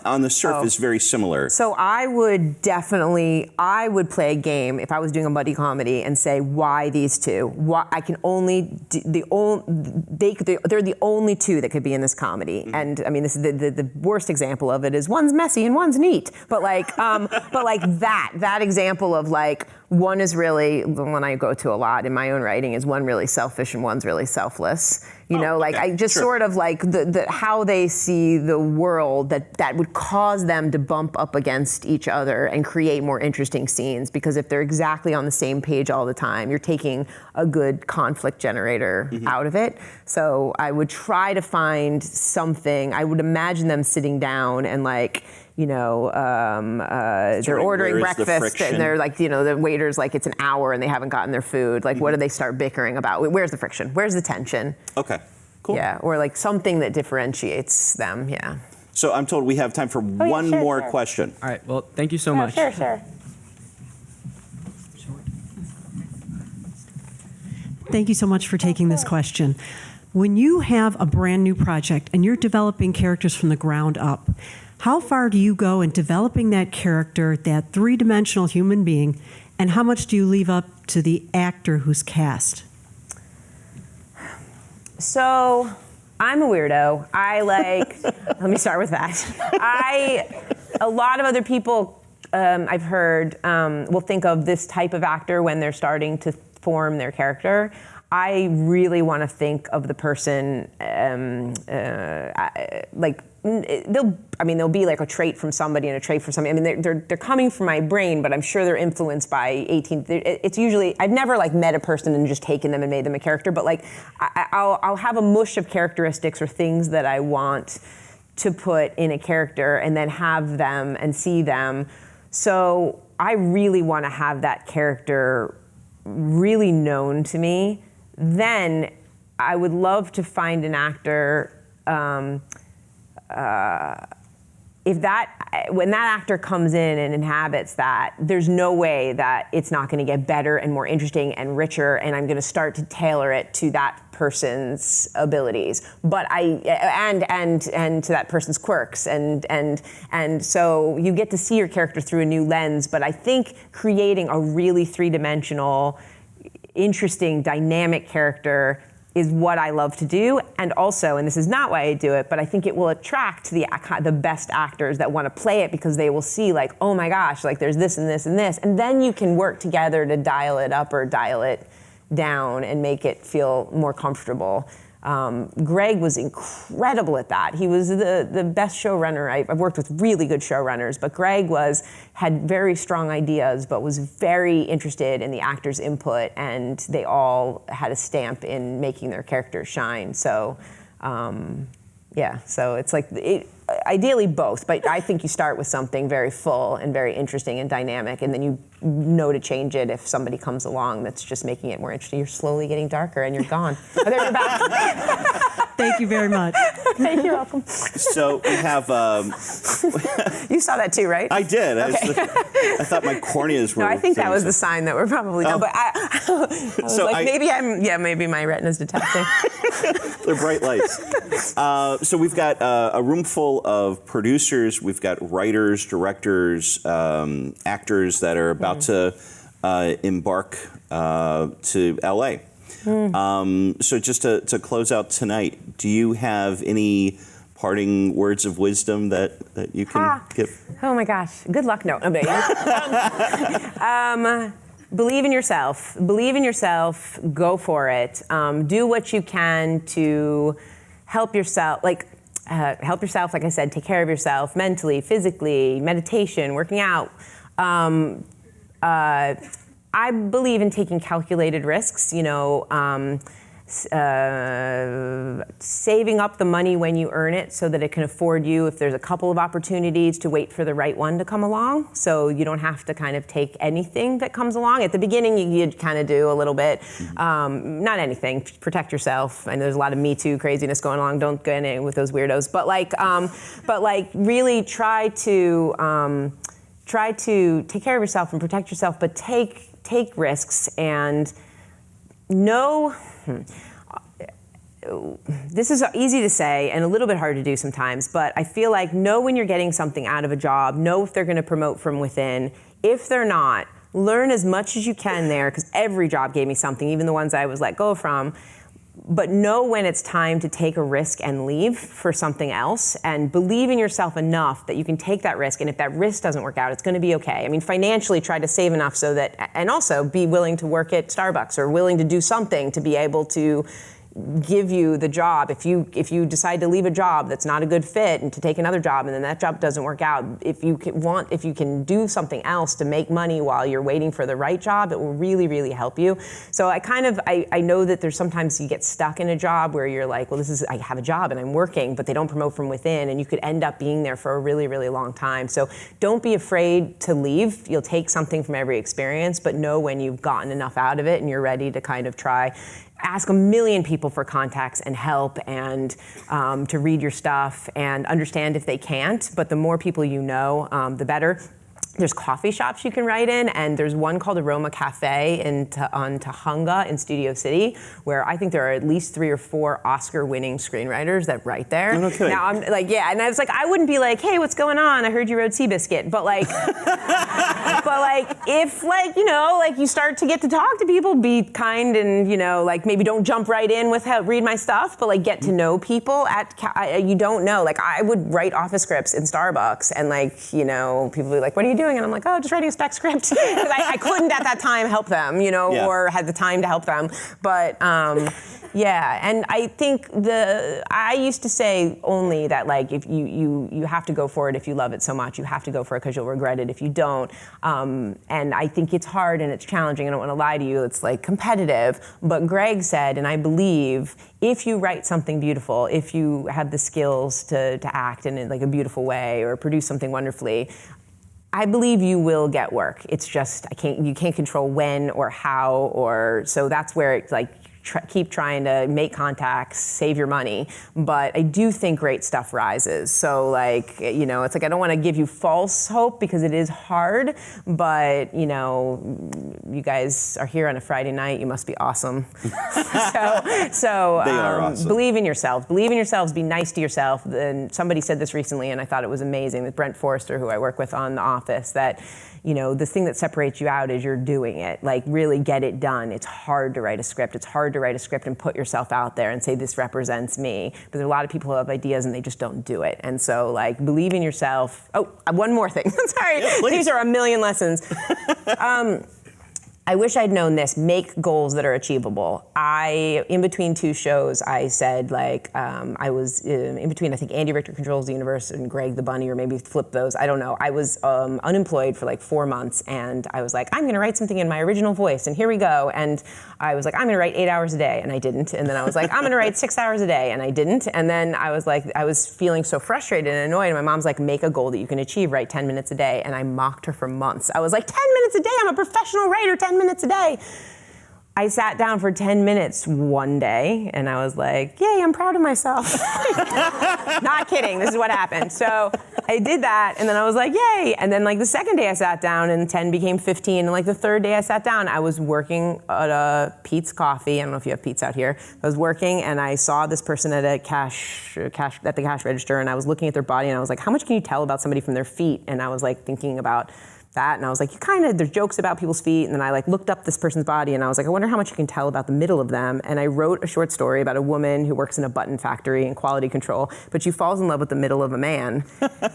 on the surface very similar. So I would play a game if I was doing a buddy comedy and say, why these two? Why I can only they're the only two that could be in this comedy. And I mean, this is the worst example of it is one's messy and one's neat. But that example of like one is really the one I go to a lot in my own writing is one really selfish and one's really selfless. I just sort of like the how they see the world that would cause them to bump up against each other and create more interesting scenes, because if they're exactly on the same page all the time, you're taking a good conflict generator out of it. So I would try to find something. I would imagine them sitting down and like, they're ordering breakfast and they're like, the waiter's like, it's an hour and they haven't gotten their food. Like, what do they start bickering about? Where's the friction? Where's the tension? Okay, cool. Yeah, or like something that differentiates them, yeah. So I'm told we have time for one more question. All right, well, thank you so much. Sure. Thank you so much for taking this question. When you have a brand new project and you're developing characters from the ground up, how far do you go in developing that character, that three-dimensional human being, and how much do you leave up to the actor who's cast? So I'm a weirdo. Let me start with that. A lot of other people I've heard will think of this type of actor when they're starting to form their character. I really want to think of the person there'll be like a trait from somebody and a trait from somebody. I mean, they're coming from my brain, but I'm sure they're influenced by 18. It's usually, I've never like met a person and just taken them and made them a character, but like I'll have a mush of characteristics or things that I want to put in a character and then have them and see them. So I really want to have that character really known to me. Then I would love to find an actor when that actor comes in and inhabits that, there's no way that it's not going to get better and more interesting and richer, and I'm going to start to tailor it to that person's abilities, but and to that person's quirks, and so you get to see your character through a new lens. But I think creating a really three-dimensional, interesting, dynamic character is what I love to do. And also, and this is not why I do it, but I think it will attract the best actors that want to play it, because they will see like, oh my gosh, like there's this and this and this. And then you can work together to dial it up or dial it down and make it feel more comfortable. Greg was incredible at that. He was the best showrunner. I've worked with really good showrunners, but Greg had very strong ideas, but was very interested in the actors' input, and they all had a stamp in making their characters shine. So, so it's like, ideally both, but I think you start with something very full and very interesting and dynamic, and then you know to change it if somebody comes along that's just making it more interesting. You're slowly getting darker and you're gone. Oh, there you're back. Thank you very much. Thank you. Welcome. So we have. You saw that too, right? I did. Okay. I thought my corneas were. No, I think that was the sign that we're probably done. But I was so like, maybe my retina's detecting. They're bright lights. So we've got a room full of producers. We've got writers, directors, actors that are about to embark to LA. So just to close out tonight, do you have any parting words of wisdom that you can give? Oh my gosh, good luck. No, believe in yourself. Believe in yourself. Go for it. Do what you can to help yourself. Like I said, take care of yourself mentally, physically, meditation, working out. I believe in taking calculated risks, saving up the money when you earn it so that it can afford you, if there's a couple of opportunities, to wait for the right one to come along. So you don't have to kind of take anything that comes along. At the beginning, you kind of do a little bit. Not anything. Protect yourself. I know there's a lot of Me Too craziness going on. Don't get in with those weirdos. But really try to take care of yourself and protect yourself, but take risks and know. This is easy to say and a little bit hard to do sometimes, but I feel like know when you're getting something out of a job, know if they're going to promote from within. If they're not, learn as much as you can there, because every job gave me something, even the ones I was let go from. But know when it's time to take a risk and leave for something else, and believe in yourself enough that you can take that risk. And if that risk doesn't work out, it's going to be okay. I mean, financially, try to save enough so that, and also be willing to work at Starbucks or willing to do something to be able to give you the job. If you decide to leave a job that's not a good fit and to take another job, and then that job doesn't work out, if you can do something else to make money while you're waiting for the right job, it will really, really help you. So I know that there's sometimes you get stuck in a job where you're like, well, I have a job and I'm working, but they don't promote from within, and you could end up being there for a really, really long time. So don't be afraid to leave. You'll take something from every experience, but know when you've gotten enough out of it and you're ready to kind of try. Ask a million people for contacts and help, and to read your stuff, and understand if they can't. But the more people you know, the better. there's coffee shops you can write in, and there's one called Aroma Cafe on Tahunga in Studio City, where I think there are at least 3 or 4 Oscar-winning screenwriters that write there. Oh, no kidding. Now I'm like, yeah, and I was like, I wouldn't be like, hey, what's going on? I heard you wrote Seabiscuit, but like, if like, you know, like you start to get to talk to people, be kind and, you know, like maybe don't jump right in with read my stuff, but like get to know people you don't know. Like I would write office scripts in Starbucks, and like, you know, people would be like, what are you doing? And I'm like, oh, just writing a spec script. Because I couldn't at that time help them, you know, or had the time to help them. But yeah, and I think I used to say only that like if you have to go for it if you love it so much. You have to go for it because you'll regret it if you don't. And I think it's hard and it's challenging. I don't want to lie to you. It's like competitive. But Greg said, and I believe, if you write something beautiful, if you have the skills to act in like a beautiful way or produce something wonderfully, I believe you will get work. It's just you can't control when or how, or so that's where it's like keep trying to make contacts, save your money. But I do think great stuff rises. So like, you know, it's like I don't want to give you false hope because it is hard, but you know, you guys are here on a Friday night, you must be awesome. so they are awesome. Believe in yourself. Believe in yourselves, be nice to yourself. And somebody said this recently and I thought it was amazing, with Brent Forrester, who I work with on The Office, that you know, the thing that separates you out is you're doing it. Like, really get it done. It's hard to write a script. It's hard to write a script and put yourself out there and say, this represents me. But there are a lot of people who have ideas and they just don't do it. And so, like, believe in yourself. Oh, one more thing. Sorry. Yeah, these are a million lessons. I wish I'd known this. Make goals that are achievable. In between 2 shows, I said, like, I was in between, I think, Andy Richter Controls the Universe and Greg the Bunny, or maybe flip those. I don't know. I was unemployed for like 4 months, and I was like, I'm going to write something in my original voice, and here we go. And I was like, I'm going to write 8 hours a day, and I didn't. And then I was like, I'm going to write 6 hours a day, and I didn't. And then I was like, I was feeling so frustrated and annoyed, and my mom's like, make a goal that you can achieve, write 10 minutes a day. And I mocked her for months. I was like, 10 minutes a day? I'm a professional writer, 10 minutes a day. I sat down for 10 minutes one day and I was like, yay, I'm proud of myself. Not kidding, this is what happened. So I did that and then I was like, yay. And then like the second day I sat down and 10 became 15. And like the third day I sat down, I was working at Pete's Coffee. I don't know if you have Pete's out here. I was working and I saw this person at the cash register, and I was looking at their body and I was like, how much can you tell about somebody from their feet? And I was like thinking about that, and I was like, there's jokes about people's feet, and then I like looked up this person's body, and I was like, I wonder how much you can tell about the middle of them. And I wrote a short story about a woman who works in a button factory in quality control, but she falls in love with the middle of a man.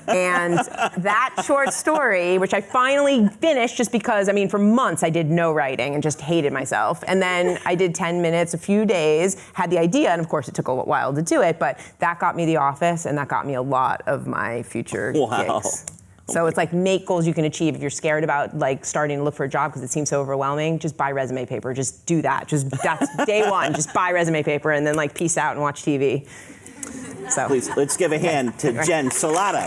And that short story, which I finally finished just because, I mean, for months I did no writing and just hated myself. And then I did 10 minutes, a few days, had the idea, and of course it took a while to do it, but that got me The Office, and that got me a lot of my future gigs. So it's like, make goals you can achieve. If you're scared about like starting to look for a job because it seems so overwhelming, just buy resume paper. Just do that. That's day one. Just buy resume paper and then like peace out and watch TV. So please, let's give a hand to Jen Celotta.